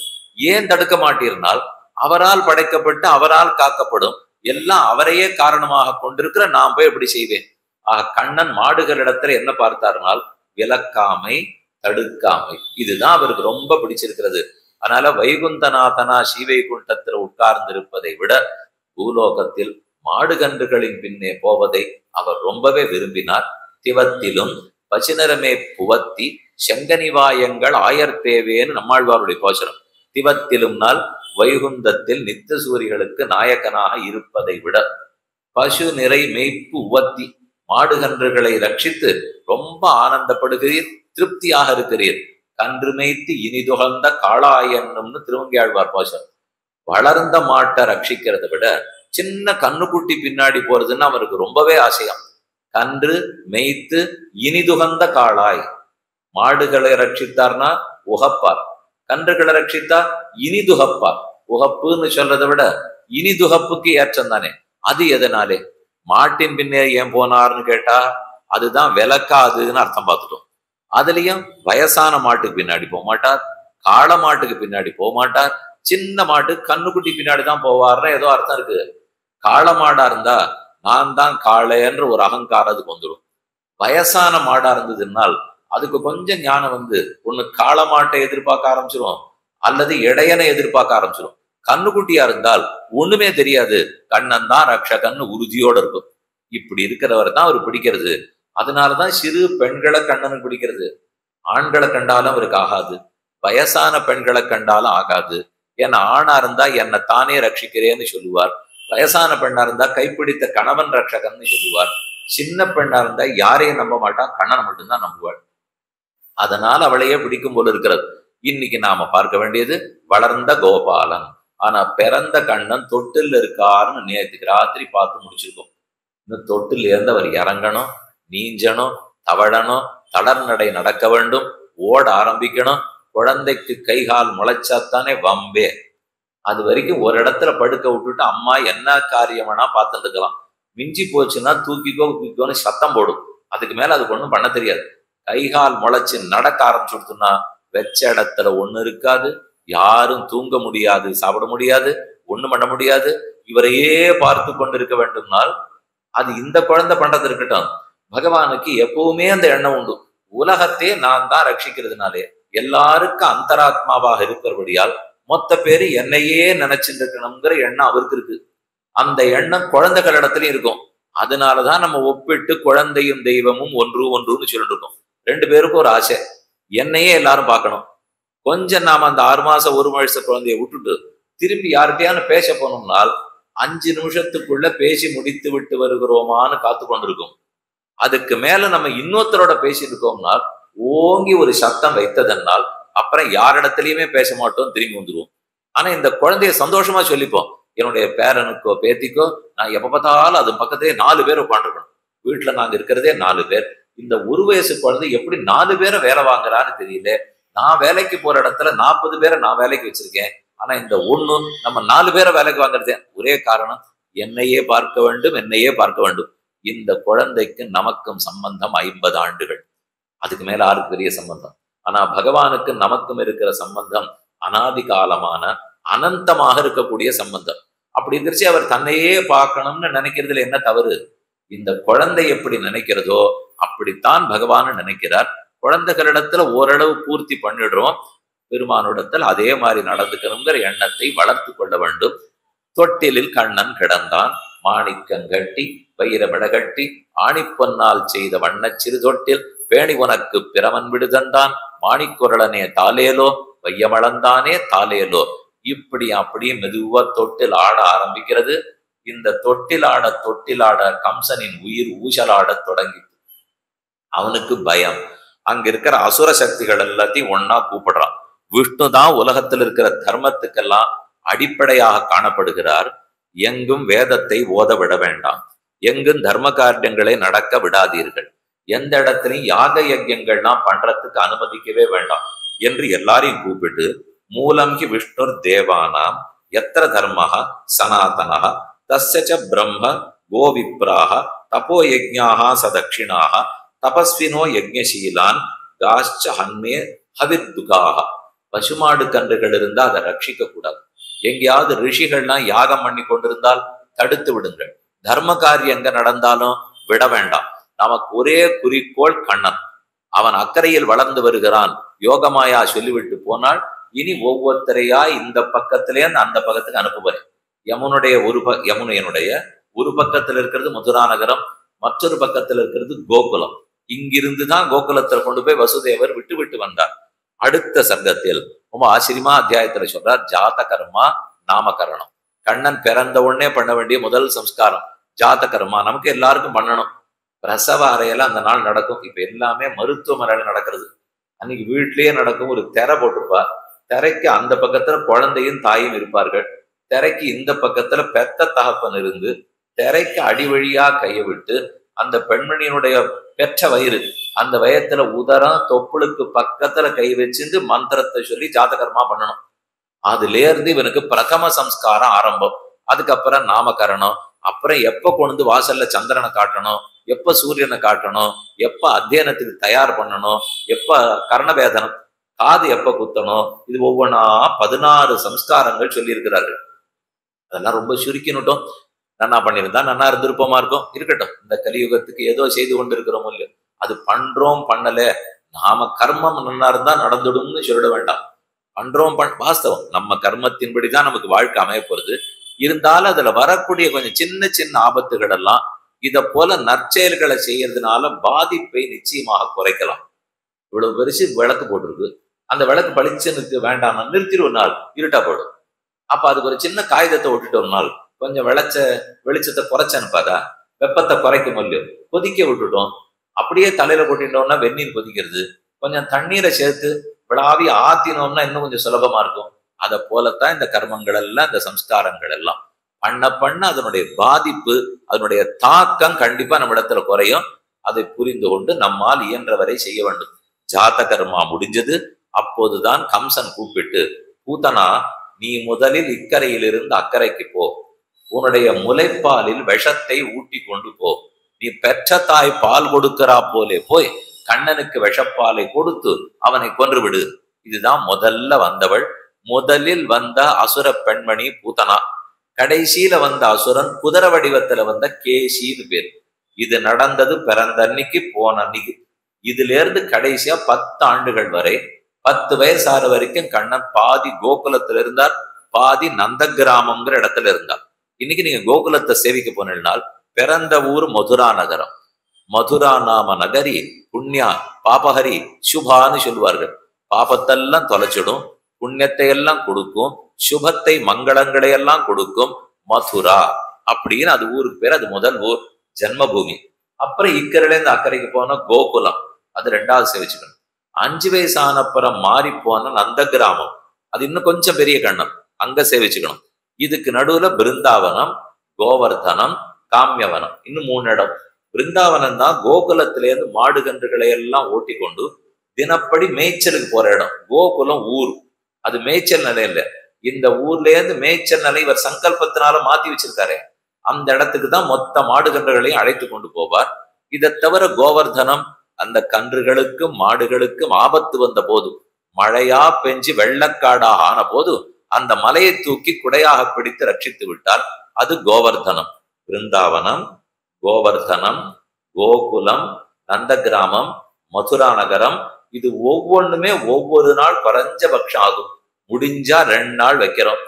ஏன் தடுக்க மாட்டீர்னால் அவரால் படைக்கப்பட்டு அவரால் காக்கப்படும் எல்லாம் அவரையே காரணமாக கொண்டிருக்கிற நான் போய் எப்படி செய்வேன்? கண்ணன் மாடுகளிடத்துல என்ன பார்த்தார்னால் விலக்காமை, தடுக்காமை. இதுதான் அவருக்கு ரொம்ப பிடிச்சிருக்கிறது. அதனால வைகுந்தநாதனா ஸ்ரீவைகுண்டத்துல உட்கார்ந்திருப்பதை விட பூலோகத்தில் மாடுகன்றுகளின் பின்னே போவதை அவர் ரொம்பவே விரும்பினார். திவத்திலும் பசினரமே புவத்தி செங்கனிவாயங்கள் ஆயர்பேவேன்னு நம்மாழ்வாருடைய கோச்சரம். திவத்திலும்னால் வைகுந்தத்தில் நித்த சூரிகளுக்கு நாயகனாக இருப்பதை விட பசு நிறை மேய்ப்பு உவத்தி மாடுகன்றுகளை ரட்சித்து ரொம்ப ஆனந்தப்படுகிறீர், திருப்தியாக இருக்கிறீர். கன்று மேய்த்து இனிதுகழ்ந்த காளாயன்னும்னு திருவங்கியாழ்வார் பாசம். வளர்ந்த மாட்டை ரட்சிக்கிறத விட சின்ன கண்ணுக்குட்டி பின்னாடி போறதுன்னு அவருக்கு ரொம்பவே ஆசையாம். கன்று மேய்த்து இனிதுகந்த காளாய். மாடுகளை ரட்சித்தார்னா உகப்பார், கன்றுகளை ரட்சித்தா இனிதுகப்பார். உகப்புன்னு சொல்றதை விட இனிதுகப்புக்கு ஏற்றம் தானே. அது எதனாலே? மாட்டின் பின்னே ஏன் போனார்னு கேட்டா அதுதான் விளக்காதுன்னு அர்த்தம் பார்த்துட்டோம். அதுலயும் வயசான மாட்டுக்கு பின்னாடி போக மாட்டார், காள மாட்டுக்கு பின்னாடி போக மாட்டார், சின்ன மாட்டு கண்ணுக்குட்டி பின்னாடி தான் போவார்னா ஏதோ அர்த்தம் இருக்கு. காள மாடா இருந்தா நான் தான் காளைன்ற ஒரு அகங்காரம் அதுக்கு வந்துடும். வயசான மாடா இருந்ததுனால் அதுக்கு கொஞ்சம் ஞானம் வந்து ஒண்ணு காள மாட்டை எதிர்பார்க்க ஆரம்பிச்சிரும், அல்லது இடையனை எதிர்பார்க்க ஆரம்பிச்சிடும். கண்ணுக்குட்டியா இருந்தால் ஒண்ணுமே தெரியாது, கண்ணன் தான் ரக்ஷகன்னு உறுதியோடு இருக்கும். இப்படி இருக்கிறவர் தான் அவர் பிடிக்கிறது. அதனாலதான் சிறு பெண்களை கண்ணனுக்கு பிடிக்கிறது. ஆண்களை கண்டாலும் அவருக்கு ஆகாது, வயசான பெண்களை கண்டாலும் ஆகாது. ஏன்னா ஆணா இருந்தா என்னை தானே ரட்சிக்கிறேன்னு சொல்லுவார், வயசான பெண்ணா இருந்தா கைப்பிடித்த கணவன் ரட்சகன்னு சொல்லுவார், சின்ன பெண்ணா இருந்தா யாரையும் நம்ப மாட்டான், கண்ணனை மட்டும்தான் நம்புவாள். அதனால் அவளையே பிடிக்கும் போல இருக்கிறது. இன்னைக்கு நாம பார்க்க வேண்டியது வளர்ந்த கோபாலன். ஆனா பிறந்த கண்ணன் தொட்டில் இருக்காருன்னு நேற்றுக்கு ராத்திரி பார்த்து முடிச்சிருக்கோம். இன்னும் தொட்டில் இருந்தவர் இறங்கணும், நீஞ்சணும், தவழணும், தளர்நடை நடக்க வேண்டும், ஓட ஆரம்பிக்கணும். குழந்தைக்கு கைகால் முளைச்சாத்தானே வம்பே. அது வரைக்கும் ஒரு இடத்துல படுக்க விட்டுட்டு அம்மா என்ன காரியம்னா பார்த்துட்டு இருக்கலாம். மிஞ்சி போச்சுன்னா தூக்கிக்கோ தூக்கிக்கோன்னு சத்தம் போடும். அதுக்கு மேல அதுக்கு ஒன்றும் பண்ண தெரியாது. கைகால் முளைச்சு நடக்க ஆரம்பிச்சுடுத்துன்னா வெச்ச இடத்துல ஒண்ணு இருக்காது, யாரும் தூங்க முடியாது, சாப்பிட முடியாது, ஒண்ணு பண்ண முடியாது. இவரையே பார்த்து கொண்டிருக்க வேண்டும்னால் அது இந்த குழந்தை பண்றது இருக்கட்டும். பகவானுக்கு எப்பவுமே அந்த எண்ணம் உண்டு. உலகத்தையே நான் தான் ரட்சிக்கிறதுனாலே எல்லாருக்கும் அந்தராத்மாவாக இருக்கிறபடியால் மொத்த பேரு என்னையே நினைச்சுட்டு இருக்கணுங்கிற எண்ணம் அவருக்கு இருக்கு. அந்த எண்ணம் குழந்தைகளிடத்துலயும் இருக்கும். அதனாலதான் நம்ம ஒப்பிட்டு குழந்தையும் தெய்வமும் ஒன்று ஒன்றுன்னு சொல்லிட்டு இருக்கோம். ரெண்டு பேருக்கும் ஒரு ஆசை, என்னையே எல்லாரும் பார்க்கணும். கொஞ்சம் நாம அந்த 6 மாசம் 1 வயசு குழந்தைய விட்டுட்டு திருப்பி யார்கிட்டயானு பேச போனோம்னால் 5 நிமிஷத்துக்குள்ள பேசி முடித்து விட்டு வருகிறோமான்னு காத்து கொண்டிருக்கும். அதுக்கு மேல நம்ம இன்னொருத்தரோட பேசிட்டு இருக்கோம்னா ஓங்கி ஒரு சத்தம் வைத்ததனால் அப்புறம் யாரிடத்துலயுமே பேச மாட்டோம், திரும்பி வந்துடுவோம். ஆனா இந்த குழந்தைய சந்தோஷமா சொல்லிப்போம். என்னுடைய பேரனுக்கோ பேத்திக்கோ நான் எப்ப பார்த்தாலும் அது பக்கத்திலே 4 பேர் உட்காந்துருக்கணும். வீட்டுல நாங்க இருக்கிறதே 4 பேர். இந்த 1 வயசு குழந்தை எப்படி 4 பேரை வேலை வாங்குறான்னு தெரியல. நான் வேலைக்கு போற இடத்துல 40 பேரை நான் வேலைக்கு வச்சிருக்கேன். ஆனா இந்த ஒண்ணு நம்ம 4 பேரை வேலைக்கு வாங்குறதே ஒரே காரணம், என்னையே பார்க்க வேண்டும், என்னையே பார்க்க வேண்டும். இந்த குழந்தைக்கு நமக்கும் சம்பந்தம் 50 ஆண்டுகள், அதுக்கு மேல யாருக்கு பெரிய சம்பந்தம். ஆனா பகவானுக்கு நமக்கும் இருக்கிற சம்பந்தம் அனாதி காலமான அனந்தமாக இருக்கக்கூடிய சம்பந்தம். அப்படி இருந்துச்சு அவர் தன்னையே பார்க்கணும்னு நினைக்கிறதுல என்ன தவறு? இந்த குழந்தை எப்படி நினைக்கிறதோ அப்படித்தான் பகவான் நினைக்கிறார். குழந்தைகளிடத்துல ஓரளவு பூர்த்தி பண்ணிடுறோம், பெருமானிடத்தில் அதே மாதிரி நடந்துக்கணுங்கிற எண்ணத்தை வளர்த்து கொள்ள வேண்டும். தொட்டிலில் கண்ணன் கிடந்தான், மாணிக்கங்கட்டி வைரமிடகட்டி ஆணிப்பொன்னால் செய்த வண்ணச் சிறு தொட்டில் பேணி உனக்கு பிரமன் விடுதந்தான் மாணிக்குரலனே தாலேலோ வையமளந்தானே தாலேலோ. இப்படி அப்படியே மெதுவா தொட்டில் ஆட ஆரம்பிக்கிறது. இந்த தொட்டிலாட கம்சனின் உயிர் ஊசலாட தொடங்கி அவனுக்கு பயம். அங்க இருக்கிற அசுர சக்திகள் எல்லாத்தையும் ஒன்னா கூப்பிடுறான். விஷ்ணு தான் உலகத்தில் இருக்கிற தர்மத்துக்கெல்லாம் அடிப்படையாக காணப்படுகிறார். எங்கும் வேதத்தை ஓத விட வேண்டாம், எங்கும் தர்ம காரியங்களை நடக்க விடாதீர்கள், எந்த இடத்துலையும் யாக யஜ்யங்கள்லாம் பண்றதுக்கு அனுமதிக்கவே வேண்டாம் என்று எல்லாரையும் கூப்பிட்டு மூலம் கி விஷ்ணுர் தேவானாம் எத்திர தர்மஹ சனாதனஹ தஸ்ய ச பிரம்ம கோவிப்ராஹ தபோ யஜ்ஞாஹ சதக்ஷிணாஹ தபஸ்வினோ யஜ்ஞசீலான் காஷ்ச ஹன்மே ஹவிர்துகாஹ. பசுமாடு கன்றுகள் இருந்தால் அதை ரட்சிக்க கூடாது. எங்கேயாவது ரிஷிகள்லாம் யாகம் பண்ணி கொண்டிருந்தால் தடுத்து விடுங்கள். தர்ம காரியம் எங்க நடந்தாலும் விட வேண்டாம். நமக்கு ஒரே குறிக்கோள் கண்ணன். அவன் அக்கறையில் வளர்ந்து வருகிறான். யோகமாயா சொல்லிவிட்டு போனால் இனி ஒவ்வொருத்தரையா இந்த பக்கத்திலேருந்து அந்த பக்கத்துக்கு அனுப்புவேன். யமுனுடைய யமுனையனுடைய ஒரு பக்கத்துல இருக்கிறது மதுரா நகரம், மற்றொரு பக்கத்துல இருக்கிறது கோகுலம். இங்கிருந்து தான் கோகுலத்தில் கொண்டு போய் வசுதேவர் விட்டு விட்டு வந்தார். அடுத்த சர்க்கத்தில் ரொம்ப ஆச்சரியமா அத்தியாயத்துல சொல்றார், ஜாத கர்மா நாமகரணம். கண்ணன் பிறந்த உடனே பண்ண வேண்டிய முதல் சம்ஸ்காரம் ஜாத கர்மா. நமக்கு எல்லாருக்கும் பண்ணணும். பிரசவ அறையில அந்த நாள் நடக்கும். இப்ப எல்லாமே மருத்துவமனையில நடக்கிறது. அன்னைக்கு வீட்லயே நடக்கும். ஒரு திரை போட்டிருப்பார். திரைக்கு அந்த பக்கத்துல குழந்தையும் தாயும் இருப்பார்கள். திரைக்கு இந்த பக்கத்துல பெத்த தகப்பன் இருந்து திரைக்கு அடிவழியா கையை விட்டு அந்த பெண்மணியினுடைய பெற்ற வயிறு, அந்த வயத்துல உதரம் தொப்புளுக்கு பக்கத்துல கை வச்சிருந்து மந்திரத்தை சொல்லி ஜாதகர்மா பண்ணணும். அதுல இருந்து இவனுக்கு பிரதம சம்ஸ்காரம் ஆரம்பம். அதுக்கப்புறம் நாமகரணம். அப்புறம் எப்ப கொண்டு வாசல்ல சந்திரனை காட்டணும், எப்ப சூரியனை காட்டணும், எப்ப அத்தியனத்துக்கு தயார் பண்ணணும், எப்ப கர்ணவேதனம் காது எப்ப குத்தணும், இது ஒவ்வொன்றா 16 சம்ஸ்காரங்கள் சொல்லி இருக்கிறார்கள். அதெல்லாம் ரொம்ப சுருக்கினுட்டோம். நன்னா பண்ணியிருந்தா நன்னா இருந்திருப்போமா இருக்கும். இருக்கட்டும், இந்த கலியுகத்துக்கு ஏதோ செய்து கொண்டு இருக்கிறோம் இல்லையோ, அது பண்றோம் பண்ணல, நாம கர்மம் நன்னா இருந்தா நடந்துடும்னு சொல்லிட வேண்டாம். பண்றோம் வாஸ்தவம், நம்ம கர்மத்தின்படிதான் நமக்கு வாழ்க்கை அமைய போறது. இருந்தாலும் அதுல வரக்கூடிய கொஞ்சம் சின்ன சின்ன ஆபத்துகள் எல்லாம் இதை போல நற்செயல்களை செய்யறதுனால பாதிப்பை நிச்சயமாக குறைக்கலாம். இவ்வளவு பெருசு விளக்கு போட்டிருக்கு, அந்த விளக்கு பளிச்சுன்னு வேண்டாம் நிறுத்திட்டு ஒரு நாள் இருட்டா போடும். அப்ப அதுக்கு ஒரு சின்ன காகிதத்தை விட்டுட்டு ஒரு நாள் கொஞ்சம் வெளிச்சத்தை குறைச்சு அனுப்பாதா? வெப்பத்தை குறைக்கும் இல்லையோ, கொதிக்க விட்டுட்டோம். அப்படியே தலையில கொட்டிட்டோம்னா வெந்நீர் கொதிக்கிறது. கொஞ்சம் தண்ணீரை சேர்த்து விழாவி ஆத்தினோம்னா இன்னும் கொஞ்சம் சுலபமா இருக்கும். அதை போலத்தான் இந்த கர்மங்கள் எல்லாம், இந்த சம்ஸ்காரங்கள் எல்லாம் பண்ண பண்ண அதனுடைய பாதிப்பு, அதனுடைய தாக்கம் கண்டிப்பா நம்ம இடத்துல குறையும். அதை புரிந்து கொண்டு நம்மால் இயன்றவரை செய்ய வேண்டும். ஜாத கர்மா முடிஞ்சது. அப்போதுதான் கம்சன் கூப்பிட்டு, பூதனா, நீ முதலில் இக்கரையிலிருந்து அக்கறைக்கு போ, உன்னுடைய முலைப்பாலில் விஷத்தை ஊட்டி கொண்டு போ, நீ பெற்ற தாய் பால் கொடுக்கிறா போலே போய் கண்ணனுக்கு விஷப்பாலை கொடுத்து அவனை கொன்றுவிடு. இதுதான் முதல்ல வந்தவள். முதலில் வந்த அசுர பெண்மணி பூதனா. கடைசியில வந்த அசுரன் குதிரை வடிவத்துல வந்த கேசின்னு பேர். இது நடந்தது பிறந்த அன்னைக்கு, போன அன்னைக்கு. இதுல இருந்து கடைசியா 10 ஆண்டுகள் வரை 10 வயசான வரைக்கும் கண்ணன் பாதி கோகுலத்துல இருந்தார், பாதி நந்த கிராமம்ங்கிற இடத்துல இருந்தார். இன்னைக்கு நீங்க கோகுலத்தை சேவிக்க போனால் பிறந்த ஊர் மதுரா நகரம். மதுரா நாம நகரி புண்ணியா பாபஹரி சுபான்னு சொல்லுவார்கள். பாபத்தெல்லாம் தொலைச்சிடும், புண்ணியத்தை எல்லாம் கொடுக்கும், சுபத்தை மங்களங்களை எல்லாம் கொடுக்கும் மதுரா அப்படின்னு அது ஊருக்கு பேர். அது முதல் ஊர், ஜென்மபூமி. அப்புறம் இக்கரையில இருந்து அக்கறைக்கு போன கோகுலம், அது 2வது சேவிச்சுக்கணும். 5 வயசானப்புறம் மாறி போன நந்த கிராமம், அது இன்னும் கொஞ்சம் பெரிய கண்ணம், அங்க சேவிச்சுக்கணும். இதுக்கு நடுவுல பிருந்தாவனம், கோவர்தனம், காமியவனம், இன்னும் 3 இடம். பிருந்தாவனம் தான் கோகுலத்திலேருந்து மாடு கன்றுகளை எல்லாம் ஓட்டி கொண்டு தினப்படி மேய்ச்சலுக்கு போற இடம். கோகுலம் ஊர், அது மேய்ச்சல் நிலை இல்லை. இந்த ஊர்ல இருந்து மேய்ச்சல் நிலை இவர் சங்கல்பத்தினால மாத்தி வச்சிருக்காரு. அந்த இடத்துக்கு தான் மொத்த மாடு கன்றுகளையும் அழைத்து கொண்டு போவார். இதை தவிர கோவர்தனம், அந்த கன்றுகளுக்கும் மாடுகளுக்கும் ஆபத்து வந்த போது, மழையா பெஞ்சு வெள்ளக்காடாக ஆன போது அந்த மலையை தூக்கி குடையாக பிடித்து ரட்சித்து விட்டார். அது கோவர்தனம். பிருந்தாவனம், கோவர்தனம், கோகுலம், நந்த கிராமம், மதுரா நகரம், இது ஒவ்வொன்றுமே ஒவ்வொரு நாள் குறைஞ்சபட்சம் ஆகும். முடிஞ்சா 2 நாள் வைக்கிறோம்.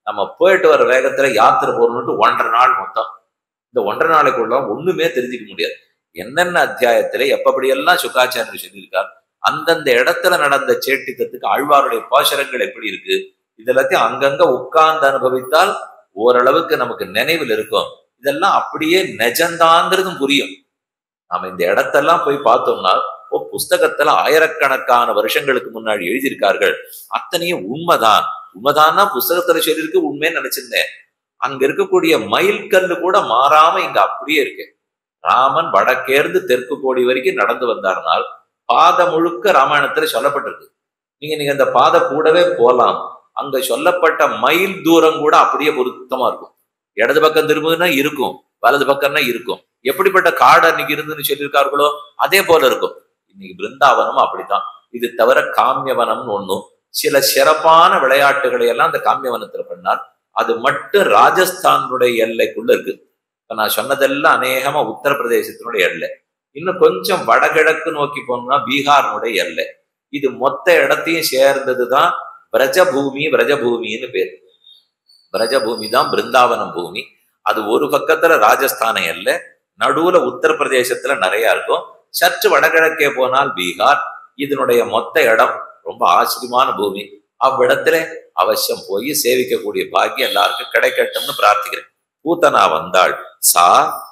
நம்ம போயிட்டு வர வேகத்துல யாத்திரை போறோம்னு 1.5 நாள் மொத்தம். இந்த 1.5 நாளைக்குள்ள ஒண்ணுமே தெரிஞ்சுக்க முடியாது. என்னென்ன அத்தியாயத்துல எப்படியெல்லாம் சுக்காச்சாரியர் சொல்லியிருக்கார், அந்தந்த இடத்துல நடந்த சேட்டித்தத்துக்கு ஆழ்வாருடைய பாசரங்கள் எப்படி இருக்கு, இதெல்லாத்தையும் அங்கங்க உட்கார்ந்து அனுபவித்தால் ஓரளவுக்கு நமக்கு நினைவில் இருக்கும். இதெல்லாம் அப்படியே நெஜந்தாங்கிறதும் புரியும். நாம இந்த இடத்தெல்லாம் போய் பார்த்தோம்னா, புஸ்தகத்துல ஆயிரக்கணக்கான வருஷங்களுக்கு முன்னாடி எழுதியிருக்கார்கள், அத்தனையும் உண்மைதான். உண்மைதான்னா புஸ்தகத்துல சொல்லியிருக்கு, உண்மைன்னு நினைச்சிருந்தேன். அங்க இருக்கக்கூடிய மைல்கல்லு கூட மாறாம இங்க அப்படியே இருக்கு. ராமன் வடக்கேர்ந்து தெற்கு கோடி வரைக்கும் நடந்து வந்தார்னால் பாதை முழுக்க ராமாயணத்துல சொல்லப்பட்டிருக்கு. நீங்க அந்த பாதை கூடவே போலாம். அங்க சொல்லப்பட்ட மைல் தூரம் கூட அப்படியே பொருத்தமா இருக்கும். இடது பக்கம் திரும்புதுன்னா இருக்கும், வலது பக்கம்னா இருக்கும். எப்படிப்பட்ட காடு அன்னைக்கு இருந்துன்னு சொல்லியிருக்கார்களோ அதே போல இருக்கும். இன்னைக்கு பிருந்தாவனம் அப்படித்தான். இது தவிர காமியவனம்னு ஒண்ணும், சில சிறப்பான விளையாட்டுகளை எல்லாம் அந்த காமியவனத்துல பண்ணார். அது மட்டும் ராஜஸ்தானுடைய எல்லைக்குள்ள இருக்கு. இப்ப நான் சொன்னதெல்லாம் அநேகமா உத்தரப்பிரதேசத்தினுடைய எல்லை. இன்னும் கொஞ்சம் வடகிழக்கு நோக்கி போனோம்னா பீகாரினுடைய எல்லை. இது மொத்த இடத்தையும் சேர்ந்ததுதான் பிரஜபூமி. பிரஜபூமின்னு பேர். பிரஜபூமி தான் பிருந்தாவனம் பூமி. அது ஒரு பக்கத்துல ராஜஸ்தான எல்லை, நடுவுல உத்தரப்பிரதேசத்துல நிறைய இருக்கும். சற்று வடகிழக்கே போனால் பீகார். இதனுடைய மொத்த இடம் ரொம்ப ஆச்சரியமான பூமி. அவ்விடத்துல அவசியம் போய் சேவிக்கக்கூடிய பாக்கியம் எல்லாருக்கும் கிடைக்கட்டும்னு பிரார்த்திக்கிறேன். பூத்தனா வந்தாள். சா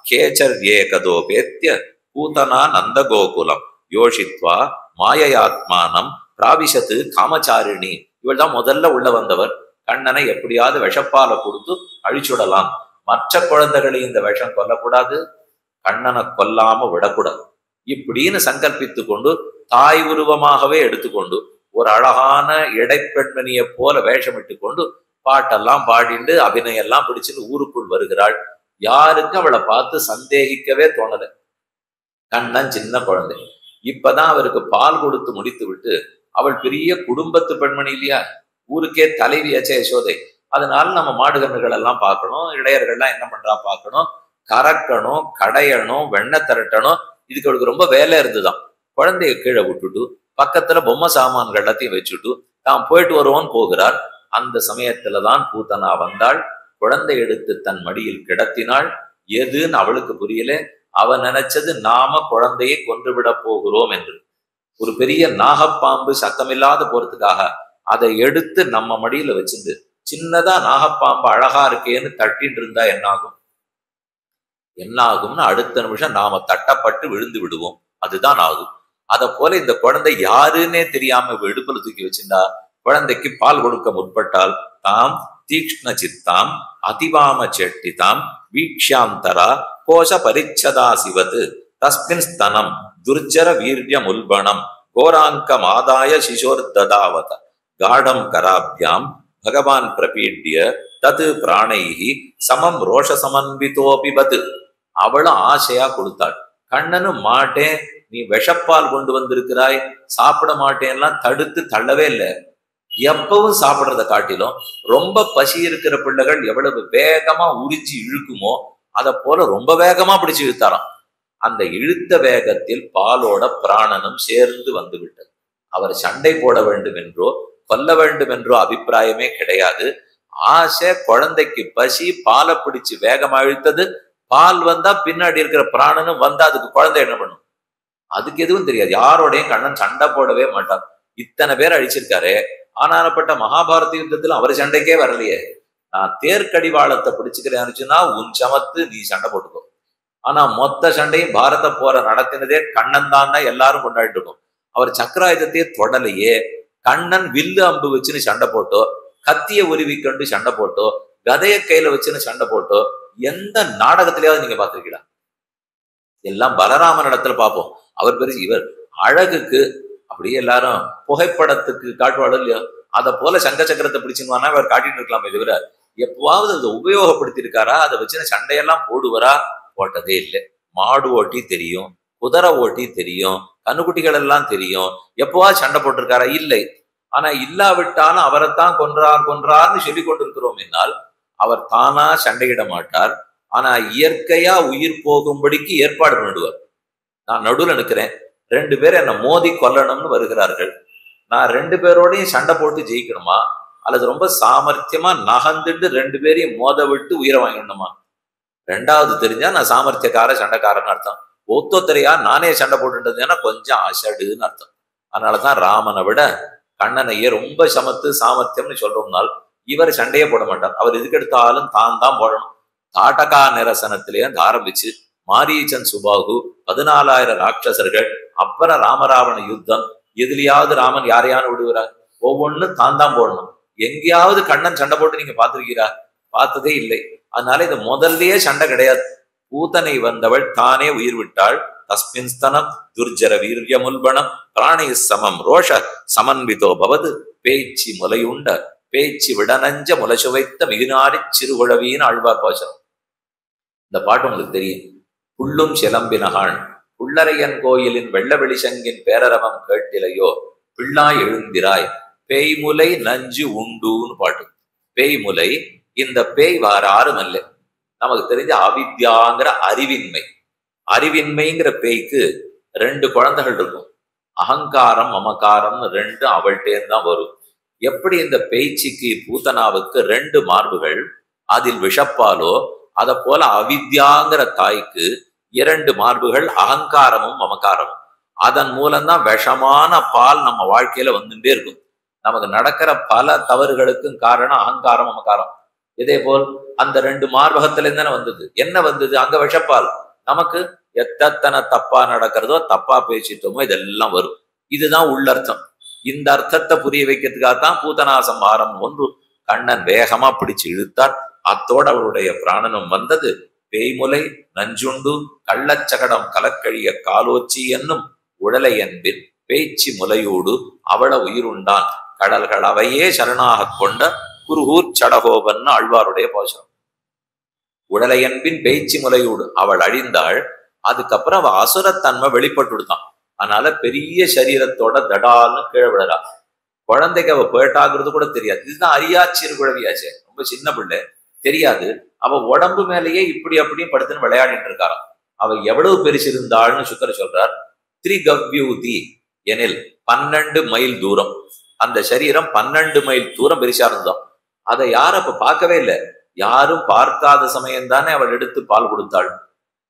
கேச்சர் ஏகதோபேத்திய பூத்தனா நந்த கோகுலம் யோஷித்வா மாயையாத்மானம் பிராபிஷத்து காமச்சாரிணி. இவள் தான் முதல்ல உள்ள வந்தவர். கண்ணனை எப்படியாவது விஷப்பால கொடுத்து அழிச்சுடலாம். மற்ற குழந்தைகளை இந்த விஷம் கொல்லக்கூடாது, கண்ணனை கொல்லாம விடக்கூடாது இப்படின்னு சங்கல்பித்து கொண்டு தாய் உருவமாகவே எடுத்துக்கொண்டு ஒரு அழகான இடைப்பெண்மணியை போல வேஷமிட்டு கொண்டு பாட்டெல்லாம் பாடிண்டு அபிநயம் எல்லாம் பிடிச்சுன்னு ஊருக்குள் வருகிறாள். யாருக்கும் அவளை பார்த்து சந்தேகிக்கவே தோணல. கண்ணன் சின்ன குழந்தை. இப்பதான் அவருக்கு பால் கொடுத்து முடித்து விட்டு, அவள் பெரிய குடும்பத்து பெண்மணி இல்லையா, ஊருக்கே தலைவியாச்சே யசோதை. அதனால நம்ம மாடுகன்றுகள் எல்லாம் பார்க்கணும், இடையர்கள்லாம் என்ன பண்றா பார்க்கணும், கறக்கணும், கடையணும், வெண்ணெய் திரட்டணும். இதுக்கு அவளுக்கு ரொம்ப வேலை இருந்துதான். குழந்தைய கீழே விட்டுட்டு பக்கத்துல பொம்மை சாமான்கள் எல்லாத்தையும் வச்சுட்டு தான் போயிட்டு வருவோன்னு போகிறார். அந்த சமயத்துலதான் பூத்தனா வந்தாள். குழந்தை எடுத்து தன் மடியில் கிடத்தினாள். எதுன்னு அவளுக்கு புரியல. அவன் நினைச்சது நாம குழந்தையை கொன்று விட போகிறோம் என்று. ஒரு பெரிய நாகப்பாம்பு சத்தமில்லாத போறதுக்காக அதை எடுத்து நம்ம மடியில வச்சிருந்து சின்னதா நாகப்பாம்பு அழகா இருக்கேன்னு தட்டிட்டு இருந்தா என்ன ஆகும்னு அடுத்த நிமிஷம் நாம தட்டப்பட்டு விழுந்து விடுவோம். அதுதான் ஆகும். அதை போல இந்த குழந்தை யாருன்னே தெரியாம இடுப்புல தூக்கி வச்சிருந்தா குழந்தைக்கு பால் கொடுக்க முற்பட்டால் தாம் தீக்ஷ்ண சித்தாம் அதிவாம செட்டிதாம் வீக்ஷாந்தரா கோஷ பரிச்சதா சிவது தஸ்மின் ஸ்தனம் துர்ஜர வீரியம் உல்பணம் கோராங்க மாதாய சிசோர் ததாவத காடம் கராபியாம் பகவான் பிரபீட்ய தது பிராணைஹி சமம் ரோஷ சமன்விதோபிபது. அவளும் ஆசையா கொடுத்தாள். கண்ணனும் மாட்டேன், நீ விஷப்பால் கொண்டு வந்திருக்கிறாய், சாப்பிட மாட்டேன்லாம் தடுத்து தள்ளவே இல்லை. எப்பவும் சாப்பிட்றத காட்டிலும் ரொம்ப பசி இருக்கிற பிள்ளைகள் எவ்வளவு வேகமா உரிச்சு இழுக்குமோ அதை போல ரொம்ப வேகமா பிடிச்சு இழுத்தாராம். அந்த இழுத்த வேகத்தில் பாலோட பிராணனும் சேர்ந்து வந்து விட்டது. அவர் சண்டை போட வேண்டும் என்றோ கொல்ல வேண்டும் என்றோ அபிப்பிராயமே கிடையாது. ஆசை, குழந்தைக்கு பசி, பாலை பிடிச்சு வேகமா இழுத்தது. பால் வந்தா பின்னாடி இருக்கிற பிராணனும் வந்தா அதுக்கு குழந்தை என்ன பண்ணும்? அதுக்கு எதுவும் தெரியாது. யாரோடையும் கண்ணன் சண்டை போடவே மாட்டான். இத்தனை பேர் அழிச்சிருக்காரு. ஆனானப்பட்ட மகாபாரத யுத்தத்துல அவர் சண்டைக்கே வரலையே. நான் தேர்க்கடிவாளத்தை பிடிச்சுக்கிறேன்னுச்சுன்னா உன் சமத்து நீ சண்டை போட்டுக்கோ. ஆனா மொத்த சண்டையும் பாரத போற நடத்தினதே கண்ணன் தான் எல்லாரும் கொண்டாடிட்டு இருக்கோம். அவர் சக்கராயுதத்தையே தொடலையே. கண்ணன் வில்லு அம்பு வச்சுன்னு சண்டை போட்டோ, கத்திய உருவி கண்டு சண்டை போட்டோ, கதைய கையில வச்சுன்னு சண்டை போட்டோ எந்த நாடகத்திலேயாவது நீங்க பாத்திருக்கீங்களா? எல்லாம் பலராமன் இடத்துல பார்ப்போம். அவர் பெருசு. இவர் அழகுக்கு அப்படியே எல்லாரும் புகைப்படத்துக்கு காட்டுவாடோ இல்லையோ அதை போல சங்க சக்கரத்தை பிடிச்சுன்னு அவர் காட்டிட்டு இருக்கலாமே தவிர எப்பவாவது அதை உபயோகப்படுத்தி இருக்காரா? அதை வச்சு சண்டையெல்லாம் போடுவாரா? போட்டதே இல்லை. மாடு ஓட்டி தெரியும், குதிரை ஓட்டி தெரியும், கண்ணுக்குட்டிகள் எல்லாம் தெரியும். எப்பவா சண்டை போட்டிருக்காரா? இல்லை. ஆனா இல்லாவிட்டாலும் அவரைத்தான் கொன்றார்னு சொல்லி கொண்டிருக்கிறோம் என்னால் அவர் தானா சண்டையிட மாட்டார். ஆனா இயற்கையா உயிர் போகும்படிக்கு ஏற்பாடு பண்ணிடுவார். நான் நடுவில் நிற்கிறேன், 2 பேர் என்னை மோதி கொல்லணும்னு வருகிறார்கள். நான் 2 பேரோடையும் சண்டை போட்டு ஜெயிக்கணுமா, அல்லது ரொம்ப சாமர்த்தியமா நகர்ந்துட்டு 2 பேரையும் மோத விட்டு உயிரை வாங்கிடணுமா? 2வது தெரிஞ்சா நான் சாமர்த்தியக்கார சண்டைக்காரன்னு அர்த்தம். ஒத்தொத்தரையா நானே சண்டை போட்டுன்றதுன்னா கொஞ்சம் அசடுன்னு அர்த்தம். அதனாலதான் ராமனை விட கண்ணனையே ரொம்ப சமத்து சாமர்த்தியம்னு சொல்றோம்னால் இவர் சண்டையே போட மாட்டார். அவர் எதுக்கு எடுத்தாலும் தான் தான் போடணும். தாட்டகா நிரசனத்திலேருந்து ஆரம்பிச்சு மாரீச்சன் சுபாகு 14,000 ராட்சசர்கள், அப்புறம் ராமராவண யுத்தம். எதுலையாவது ராமன் யாரையானு விடுகிறார்? ஒவ்வொன்னு தான் தான் போடணும். எங்கேயாவது கண்ணன் சண்டை போட்டு நீங்க பாத்திருக்கீரா? பார்த்ததே இல்லை. அதனால இது முதல்லயே சண்டை கிடையாது. பூதனை வந்தவள் தானே உயிர் விட்டாள். தஸ்மின் ஸ்தனம் துர்ஜர வீரியமுல்பணம் பிராணி சமம் ரோஷ சமன்விதோ பவது பேச்சு முலையுண்ட பேச்சு விடநஞ்ச முலசுவைத்த மிகுநாரி சிறுகுழவியின் ஆழ்வார் பாசனம். இந்த பாட்டு உங்களுக்கு தெரியும். புள்ளும் சிலம்பினகான் புள்ளரையன் கோயிலின் வெள்ள வெளிசங்கின் பேரரவம் கேட்டிலையோ பிள்ளாய் எழுந்திராய் பேய்முலை நஞ்சு உண்டுன்னு பாட்டு. பேய்முலை, இந்த பேய் வேற ஆறும் அல்ல, நமக்கு தெரிஞ்ச அவித்யாங்கிற அறிவின்மை. அறிவின்மைங்கிற பேய்க்கு 2 குழந்தைகள் இருக்கும். அகங்காரம் மமகாரம்னு 2 அவள்கிட்டேருந்து தான் வரும். எப்படி இந்த பேய்ச்சிக்கு பூதனாவுக்கு 2 மார்புகள், அதில் விஷப்பாலோ அதை போல அவித்யாங்கிற தாய்க்கு 2 மார்புகள், அகங்காரமும் மமகாரமும். அதன் மூலம்தான் விஷமான பால் நம்ம வாழ்க்கையில வந்துட்டே இருக்கும். நமக்கு நடக்கிற பல தவறுகளுக்கும் காரணம் அகங்காரம் மமகாரம். இதே போல் அந்த 2 மார்பகத்திலேருந்து தானே வந்தது. என்ன வந்தது? அங்க விஷப்பால். நமக்கு எத்தனை தப்பா நடக்கிறதோ, தப்பா பேசிட்டோமோ, இதெல்லாம் வரும். இதுதான் உள்ளர்த்தம். இந்த அர்த்தத்தை புரிய வைக்கிறதுக்காகத்தான் பூதனாசம்ஹாரம் ஒன்று கண்ணன் வேகமா பிடிச்சு இழுத்தார். அத்தோட அவருடைய பிராணனும் வந்தது. பேய்முலை நஞ்சுண்டு கள்ளச்சகடம் கலக்கழிய காலோச்சி என்னும் உடலை என்பின் பேச்சு முலையோடு அவள உயிருண்டான் கடல்கள் அவையே சரணாக கொண்ட குருகூர் சடகோபன் ஆழ்வாருடைய பாசனம். உடலை என்பின் பேச்சு முலையோடு அவள் அழிந்தாள். அதுக்கப்புறம் அவ அசுரத்தன்மை வெளிப்பட்டுடுத்தான். அதனால பெரிய சரீரத்தோட தடால்னு கீழே விழறா. குழந்தைக்கு அவ பேட்டாகிறது கூட தெரியாது. இதுதான் அரியாச்சிறு குழவியாச்சே, ரொம்ப சின்ன பிள்ளை, தெரியாது. அவ உடம்பு மேலேயே இப்படி அப்படியும் படுத்துன்னு விளையாடிட்டு இருக்காராம். அவ எவ்வளவு பெருசிருந்தாள்னு சுக்கர சொல்றார். திரிகவ்யூதி எனில் 12 மைல் தூரம். அந்த சரீரம் 12 மைல் தூரம் பெருசா இருந்தோம். அதை யாரும் அப்ப பார்க்கவே இல்லை. யாரும் பார்க்காத சமயம் தானே அவள் எடுத்து பால் கொடுத்தாள்.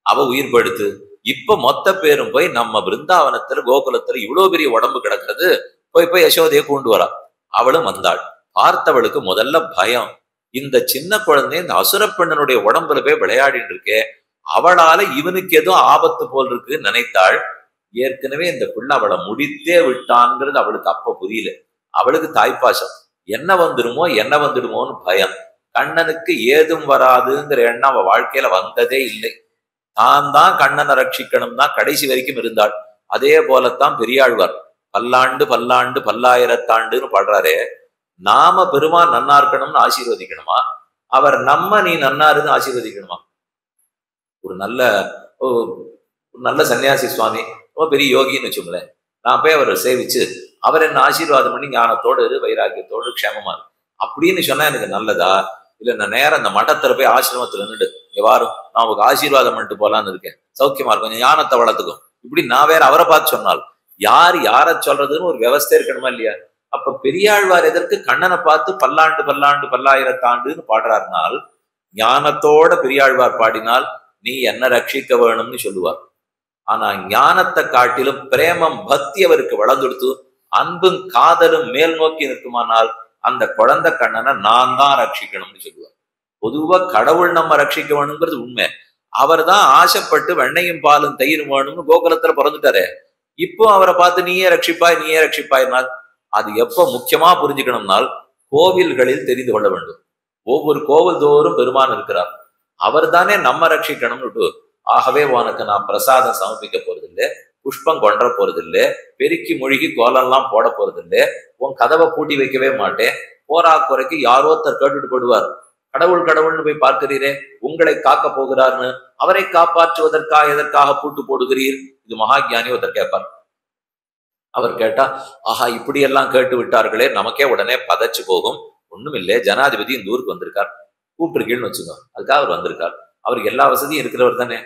அவ உயிர் படுத்து இப்ப மொத்த பேரும் போய் நம்ம பிருந்தாவனத்துல கோகுலத்துல இவ்வளவு பெரிய உடம்பு கிடக்கிறது, போய் யசோதையை கொண்டு வரா. அவளும் வந்தாள். பார்த்தவளுக்கு முதல்ல பயம். இந்த சின்ன குழந்தை இந்த அசுர பெண்ணனுடைய உடம்புல போய் விளையாடிட்டு இருக்கே, அவளால இவனுக்கு ஏதோ ஆபத்து போல் இருக்கு நினைத்தாள். ஏற்கனவே இந்த பிள்ளை அவளை முடித்தே விட்டான்ங்கிறது அவளுக்கு அப்ப புரியல. அவளுக்கு தாய்ப்பாசம். என்ன வந்துடுமோன்னு பயம். கண்ணனுக்கு ஏதும் வராதுங்கிற எண்ணம் அவ வாழ்க்கையில வந்ததே இல்லை. தான் கண்ணனை ரட்சிக்கணும் தான் கடைசி வரைக்கும் இருந்தாள். அதே போலத்தான் பெரியாழ்வார் பல்லாண்டு பல்லாண்டு பல்லாயிரத்தாண்டுன்னு பாடுறாரே. நாம பெருமான் நன்னா இருக்கணும்னு ஆசீர்வதிக்கணுமா, அவர் நம்ம நீ நன்னா இருந்து ஆசீர்வதிக்கணுமா? ஒரு நல்ல சன்னியாசி சுவாமி, ரொம்ப பெரிய யோகின்னு வச்சுங்களேன், நான் போய் அவரை சேவிச்சு அவர் என்ன ஆசீர்வாதம் பண்ணி ஞானத்தோடு வைராக்கியத்தோடு க்ஷேமமா இருக்கு அப்படின்னு சொன்னா எனக்கு நல்லதா? இல்ல நான் நேரம் அந்த மடத்துல போய் ஆசிரமத்துல நின்றுட்டு எவ்வாறும் நான் உங்களுக்கு ஆசீர்வாதம் பண்ணிட்டு போலான்னு இருக்கேன், சௌக்கியமா இருக்கும், கொஞ்சம் ஞானத்தை வளர்த்துக்கும், இப்படி நான் வேற அவரை பார்த்து சொன்னால் யார சொல்றதுன்னு ஒரு விவஸ்தை இருக்கணுமா இல்லையா? அப்ப பெரியாழ்வார் எதற்கு கண்ணனை பார்த்து பல்லாண்டு பல்லாண்டு பல்லாயிரத்தாண்டுன்னு பாடுறாருனால், ஞானத்தோட பெரியாழ்வார் பாடினால் நீ என்ன ரட்சிக்க வேணும்னு சொல்லுவார். ஆனா ஞானத்தை காட்டிலும் பிரேமம் பக்தி அவருக்கு வளர்ந்துடுத்து, அன்பும் காதலும் மேல் நோக்கி நிற்குமானால் அந்த குழந்தை கண்ணனை நான் தான் ரட்சிக்கணும்னு சொல்லுவார். பொதுவா கடவுள் நம்ம ரட்சிக்க வேணுங்கிறது உண்மை. அவர் தான் ஆசைப்பட்டு வெண்ணையும் பாலும் தயிரும் வேணும்னு கோகுலத்துல பிறந்துட்டாரே. இப்போ அவரை பார்த்து நீயே ரட்சிப்பாய்னால் அது எப்ப முக்கியமா புரிஞ்சுக்கணும்னால் கோவில்களில் தெரிந்து கொள்ள வேண்டும். ஒவ்வொரு கோவில் தோறும் பெருமான் இருக்கிறார், அவர் தானே நம்ம ரட்சிக்கணும்னு. ஆகவே உனக்கு நான் பிரசாதம் சமர்ப்பிக்க போறதில்லை, புஷ்பம் கொன்ற போறதில்லை, பெருக்கி மொழிகி கோலம்லாம் போட போறதில்லை, உன் கதவை பூட்டி வைக்கவே மாட்டேன். போரா குறைக்கு யாரோ ஒருத்தர் கேட்டுட்டு போடுவார், கடவுள்னு போய் பார்க்கிறீரே, உங்களை காக்க போகிறார்னு, அவரை காப்பாற்றுவதற்காக எதற்காக பூட்டு போடுகிறீர்? இது மகாஜானி ஒருத்தர் கேட்பார். அவர் கேட்டா, ஆஹா இப்படி எல்லாம் கேட்டு விட்டார்களே, நமக்கே உடனே பதச்சு போகும். ஒண்ணும் இல்லை, ஜனாதிபதி இந்த ஊருக்கு வந்திருக்கார், கூப்பிட்டுருக்கீன்னு வச்சுக்கோ, அதுக்காக அவர் வந்திருக்கார். அவருக்கு எல்லா வசதியும் இருக்கிறவர் தானே,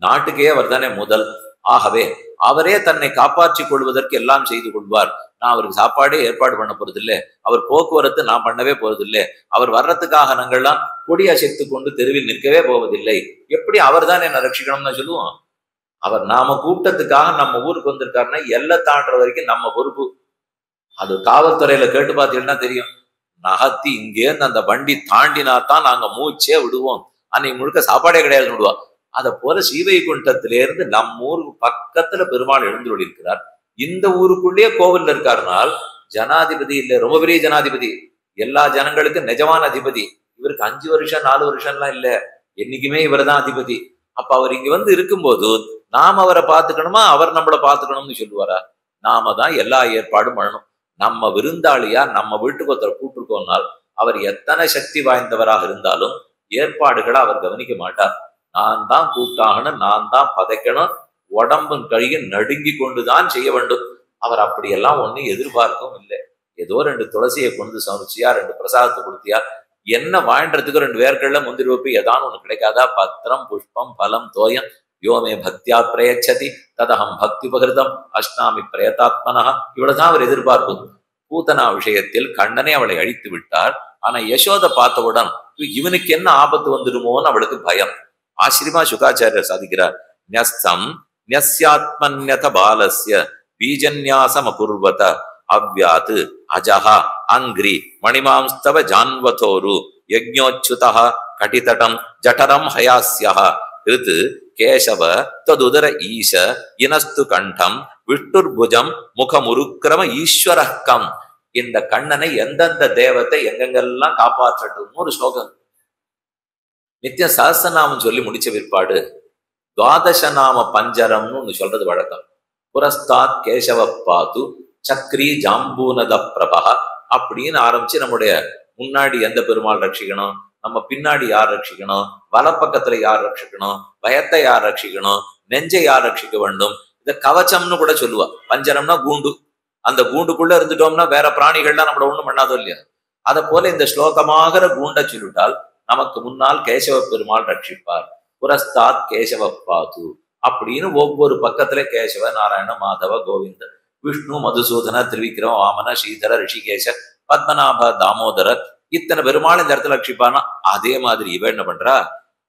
நாட்டுக்கே அவர் தானே முதல். ஆகவே அவரே தன்னை காப்பாற்றிக் கொள்வதற்கு எல்லாம் செய்து கொள்வார். நான் அவருக்கு சாப்பாடே ஏற்பாடு பண்ண போறதில்லை, அவர் போக்குவரத்து நான் பண்ணவே போறதில்லை, அவர் வர்றதுக்காக நாங்கள்லாம் கொடி அசைத்து கொண்டு தெருவில் நிற்கவே போவதில்லை. எப்படி அவர் தான் என்ன ரட்சிக்கணும்னு சொல்லுவோம்? அவர் நாம கூட்டத்துக்காக நம்ம ஊருக்கு வந்திருக்காருன்னா எல்லை தாண்டுற வரைக்கும் நம்ம பொறுப்பு. அது காவல்துறையில கேட்டு பார்த்தீங்கன்னா தெரியும். நகர்த்தி இங்கேருந்து அந்த வண்டி தாண்டினாத்தான் நாங்க மூச்சே விடுவோம், அன்னைக்கு முழுக்க சாப்பாடே கிடையாது விடுவோம். அதை போல ஸ்ரீவைகுண்டத்திலேருந்து நம்ம ஊருக்கு பக்கத்துல பெருமாள் எழுந்துள்ளி இருக்கிறார். இந்த ஊருக்குள்ளேயே கோவில்ல இருக்காருனால் ஜனாதிபதி இல்லை, ரொம்ப பெரிய ஜனாதிபதி, எல்லா ஜனங்களுக்கும் நிஜமான அதிபதி. இவருக்கு 5 வருஷம் 4 வருஷம்லாம் இல்ல, என்னைக்குமே இவர் தான் அதிபதி. அப்ப அவர் இங்க வந்து இருக்கும்போது நாம அவரை பார்த்துக்கணுமா, அவர் நம்மளை பார்த்துக்கணும்னு சொல்லுவாரா? நாம தான் எல்லா ஏற்பாடும் பண்ணணும். நம்ம விருந்தாளியா நம்ம வீட்டுக்கு ஒருத்தர் கூப்பிட்டுருக்கோம்னால் அவர் எத்தனை சக்தி வாய்ந்தவராக இருந்தாலும் ஏற்பாடுகளை அவர் கவனிக்க மாட்டார். நான் தான் கூப்பிட்டாகணும், நான் தான் பதைக்கணும், உடம்பும் கையும் நடுங்கி கொண்டுதான் செய்ய வேண்டும். அவர் அப்படியெல்லாம் ஒன்னும் எதிர்பார்க்கவும் இல்லை. ஏதோ 2 துளசியை கொண்டு சமைச்சியா, 2 பிரசாதத்தை கொடுத்தியா, என்ன வாழ்றதுக்கு 2 வேர்கள்ல முந்திரி வைப்பு ஏதானு ஒண்ணு கிடைக்காதா? பத்திரம் புஷ்பம் பலம் தோயம் யோமே பக்தியா பிரயச்சதி ததகம் பக்தி உபகிருதம் அஷ்டாமி பிரயதாத்மனா. இவ்வளவுதான் அவர் எதிர்பார்ப்பது. பூதனா விஷயத்தில் கண்ணனே அவளை அழித்து விட்டார். ஆனா யசோத பார்த்தவுடன் இவனுக்கு என்ன ஆபத்து வந்துடுமோன்னு அவளுக்கு பயம். ஆச்சரியமா சுகாச்சாரியர் சாதிக்கிறார். ன்யஸ்தம் ன்யஸ்யாத்மன்யத பாலஸ்ய பீஜன்யாசம் அகுர்வத அவ்யாத் அஜஹா அங்கிரி மணிமாம்ஸ்தவ ஜான்வதோரு யஜ்ஞோச்சுதஹ கடிதடம் ஜடரம் ஹயாஸ்யஹ கிருத் கேசவ ததுதர ஈஷ இனஸ்து கண்டம் விஷ்ணுர்புஜம் முகமுருக்கிரம ஈஸ்வரக்கம். இந்த கண்ணனை எந்தெந்த தேவத்தை எங்கெங்கெல்லாம் காப்பாற்றட்டும்னு ஒரு ஸ்லோகம். நித்திய சஹஸ்ரநாமம் சொல்லி முடிச்ச பிற்பாடு துவாதசநாம பஞ்சரம்னு ஒண்ணு சொல்றது வழக்கம். புரஸ்தாத் கேசவ பாது சக்ரி ஜாம்பூனத பிரபா அப்படின்னு ஆரம்பிச்சு நம்முடைய முன்னாடி எந்த பெருமாள் ரட்சிக்கணும், நம்ம பின்னாடி யார் ரட்சிக்கணும், வலப்பக்கத்துல யார் ரட்சிக்கணும், பயத்தை யார் ரட்சிக்கணும், நெஞ்சை யார் ரட்சிக்க வேண்டும், இத கவச்சம்னு கூட சொல்லுவா. பஞ்சரம்னா கூண்டு. அந்த கூண்டுக்குள்ள இருந்துட்டோம்னா வேற பிராணிகள்லாம் நம்மள ஒண்ணும் பண்ணாதோ இல்லையா? அதை போல இந்த ஸ்லோகமாகிற கூண்ட சொல்லிட்டால் நமக்கு முன்னால் கேசவ பெருமாள் ரட்சிப்பார். புரஸ்தாத் கேசவ பாது அப்படின்னு ஒவ்வொரு பக்கத்துல கேசவ நாராயண மாதவ கோவிந்த விஷ்ணு மதுசூதன திரிவிக்ரம் வாமன ஸ்ரீதர ரிஷிகேஷ பத்மநாப தாமோதரர் இத்தனை பெருமாள் இந்த இடத்துல ரட்சிப்பானா, அதே மாதிரி இவ என்ன பண்றா,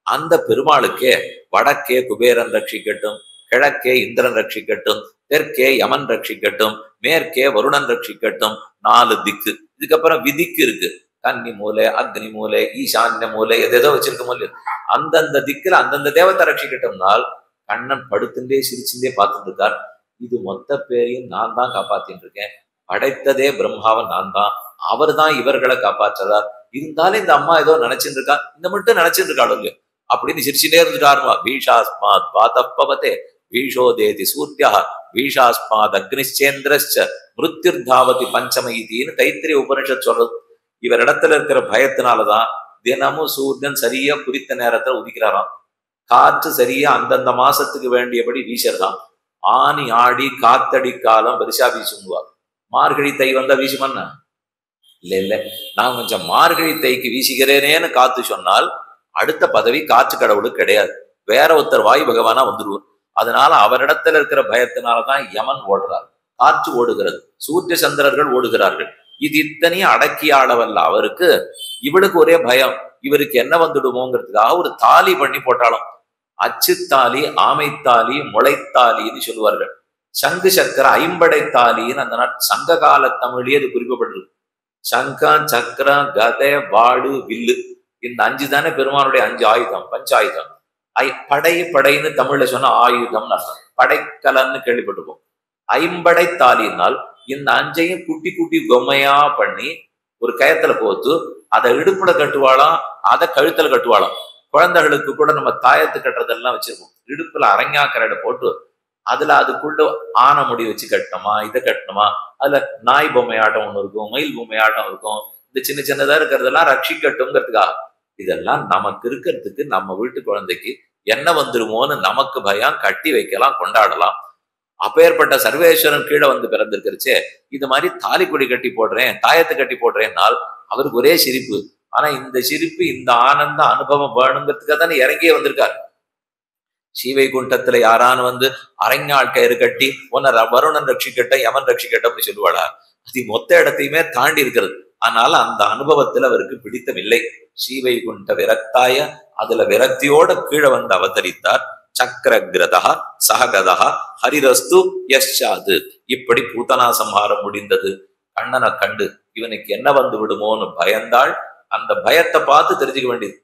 அந்த பெருமாளுக்கே வடக்கே குபேரன் ரட்சிக்கட்டும், கிழக்கே இந்திரன் ரட்சிக்கட்டும், தெற்கே யமன் ரட்சிக்கட்டும், மேற்கே வருணன் ரட்சிக்கட்டும், 4 திக்கு. இதுக்கப்புறம் விதிக்கு இருக்கு. கன்னி மூலை, அக்னி மூலை, ஈசான்ய மூலை, எதேதோ வச்சிருக்க மூலை. அந்தந்த திக்குல அந்தந்த தேவத்தை ரட்சிக்கட்டும்னால் கண்ணன் படுத்துட்டே சிரிச்சுட்டே பார்த்துட்டு இருக்கார். இது மொத்த பேரையும் நான் தான் காப்பாத்தின்னு இருக்கேன், படைத்ததே பிரம்மாவன் நான் தான், அவர் தான் இவர்களை காப்பாற்றுறார். இருந்தாலும் இந்த அம்மா ஏதோ நினைச்சுட்டு இருக்கா, இந்த மட்டும் நினைச்சுட்டு இருக்காளோ இல்லையோ அப்படின்னு சிரிச்சுட்டே இருந்துட்டாருமா. பீஷாஸ்மாத் பாத்தப்பவதே பீஷோதேதி சூர்யா பீஷாஸ்மாத் அக்னிச்சேந்திரச்ச மிருத்யுர்தாவதி பஞ்சமயித்தின்னு தைத்திரிய உபனிஷத் சொல்றது. இவர் இடத்துல இருக்கிற பயத்தினாலதான் தினமும் சூரியன் சரியா குறித்த நேரத்துல உதிக்கிறாராம். காற்று சரியா அந்தந்த மாசத்துக்கு வேண்டியபடி வீசறதாம். ஆனி ஆடி காத்தடி காலம் பெருசா வீசுங்குவா. மார்கழி தை வந்தா வீசுமன்னா இல்ல, நான் கொஞ்சம் மார்கழி தைக்கு வீசுகிறேனேன்னு காத்து சொன்னால் அடுத்த பதவி காற்று கடவுளுக்கு கிடையாது, வேற ஒருத்தர் வாயு பகவானா வந்துடுவார். அதனால அவரிடத்துல இருக்கிற பயத்தினாலதான் யமன் ஓடுறார், காற்று ஓடுகிறது, சூரிய சந்திரர்கள் ஓடுகிறார்கள். இது இத்தனையும் அடக்கி ஆளவல்ல அவருக்கு. இவளுக்கு ஒரே பயம், இவருக்கு என்ன வந்துடுமோங்கிறதுக்காக ஒரு தாலி பண்ணி போட்டாலும். அச்சுத்தாலி, ஆமைத்தாலி, முளைத்தாலின்னு சொல்லுவார்கள். சங்கு சக்கர ஐம்படை தாலின்னு அந்த சங்க கால தமிழே அது குறிப்பிடப்பட்டிருக்கு. சங்கம், சக்கரம், கதை, வாடு, வில்லு, இந்த 5 தானே பெருமானுடைய 5 ஆயுதம், பஞ்சாயுதம். படை படைன்னு தமிழ்ல சொன்னா ஆயுதம்னு அர்த்தம். படைக்கலன்னு கேள்விப்பட்டிருப்போம். ஐம்படை தாலினால் இந்த 5ஐயும் குட்டி குட்டி பொம்மையா பண்ணி ஒரு கயத்துல போத்து அதை இடுப்புல கட்டுவாளாம், அதை கழுத்துல கட்டுவாளாம். குழந்தைகளுக்கு கூட நம்ம தாயத்து கட்டுறதெல்லாம் வச்சிருப்போம். இடுப்புல அரங்காக்கரையில போட்டு அதுல அதுக்குள்ள ஆனை முடி வச்சு கட்டணுமா, இதை கட்டணுமா, அதுல நாய் பொம்மையாட்டம் ஒண்ணு இருக்கும், மயில் பொம்மையாட்டம் இருக்கும். இந்த சின்ன சின்னதா இருக்கிறதெல்லாம் ரட்சிக்கட்டுங்கிறதுக்காக. இதெல்லாம் நமக்கு இருக்கிறதுக்கு நம்ம வீட்டு குழந்தைக்கு என்ன வந்துருமோன்னு நமக்கு பயம், கட்டி வைக்கலாம், கொண்டாடலாம். அப்பேற்பட்ட சர்வேஸ்வரன் கீழே வந்து பிறந்திருக்கிறச்சே இது மாதிரி தாலி கொடி கட்டி போடுறேன், தாயத்தை கட்டி போடுறேன்னால் அவருக்கு ஒரே சிரிப்பு. ஆனா இந்த சிரிப்பு, இந்த ஆனந்த அனுபவம் வேணுங்கிறதுக்காக தானே இறங்கியே வந்திருக்காரு. ஸ்ரீவைகுண்டத்துல யாரானு வந்து அரங்கால் கயிறு கட்டி உன்னை வருணன் ரட்சிக்கட்ட யமன் ரட்சிக்கட்ட அப்படி சொல்லுவாளா? அது மொத்த இடத்தையுமே தாண்டி இருக்கிறது. ஆனால் அந்த அனுபவத்துல அவருக்கு பிடித்தமில்லை. ஸ்ரீவைகுண்ட விரக்தாய, அதுல விரக்தியோட கீழே வந்து அவதரித்தார். சக்கரகிரதா சககதா ஹரிரஸ்து யஷாது. இப்படி பூதனா சம்ஹாரம் முடிந்தது. கண்ணனை கண்டு இவனுக்கு என்ன வந்து விடுமோன்னு பயந்தாள். அந்த பயத்தை பார்த்து தெரிஞ்சுக்க வேண்டியது.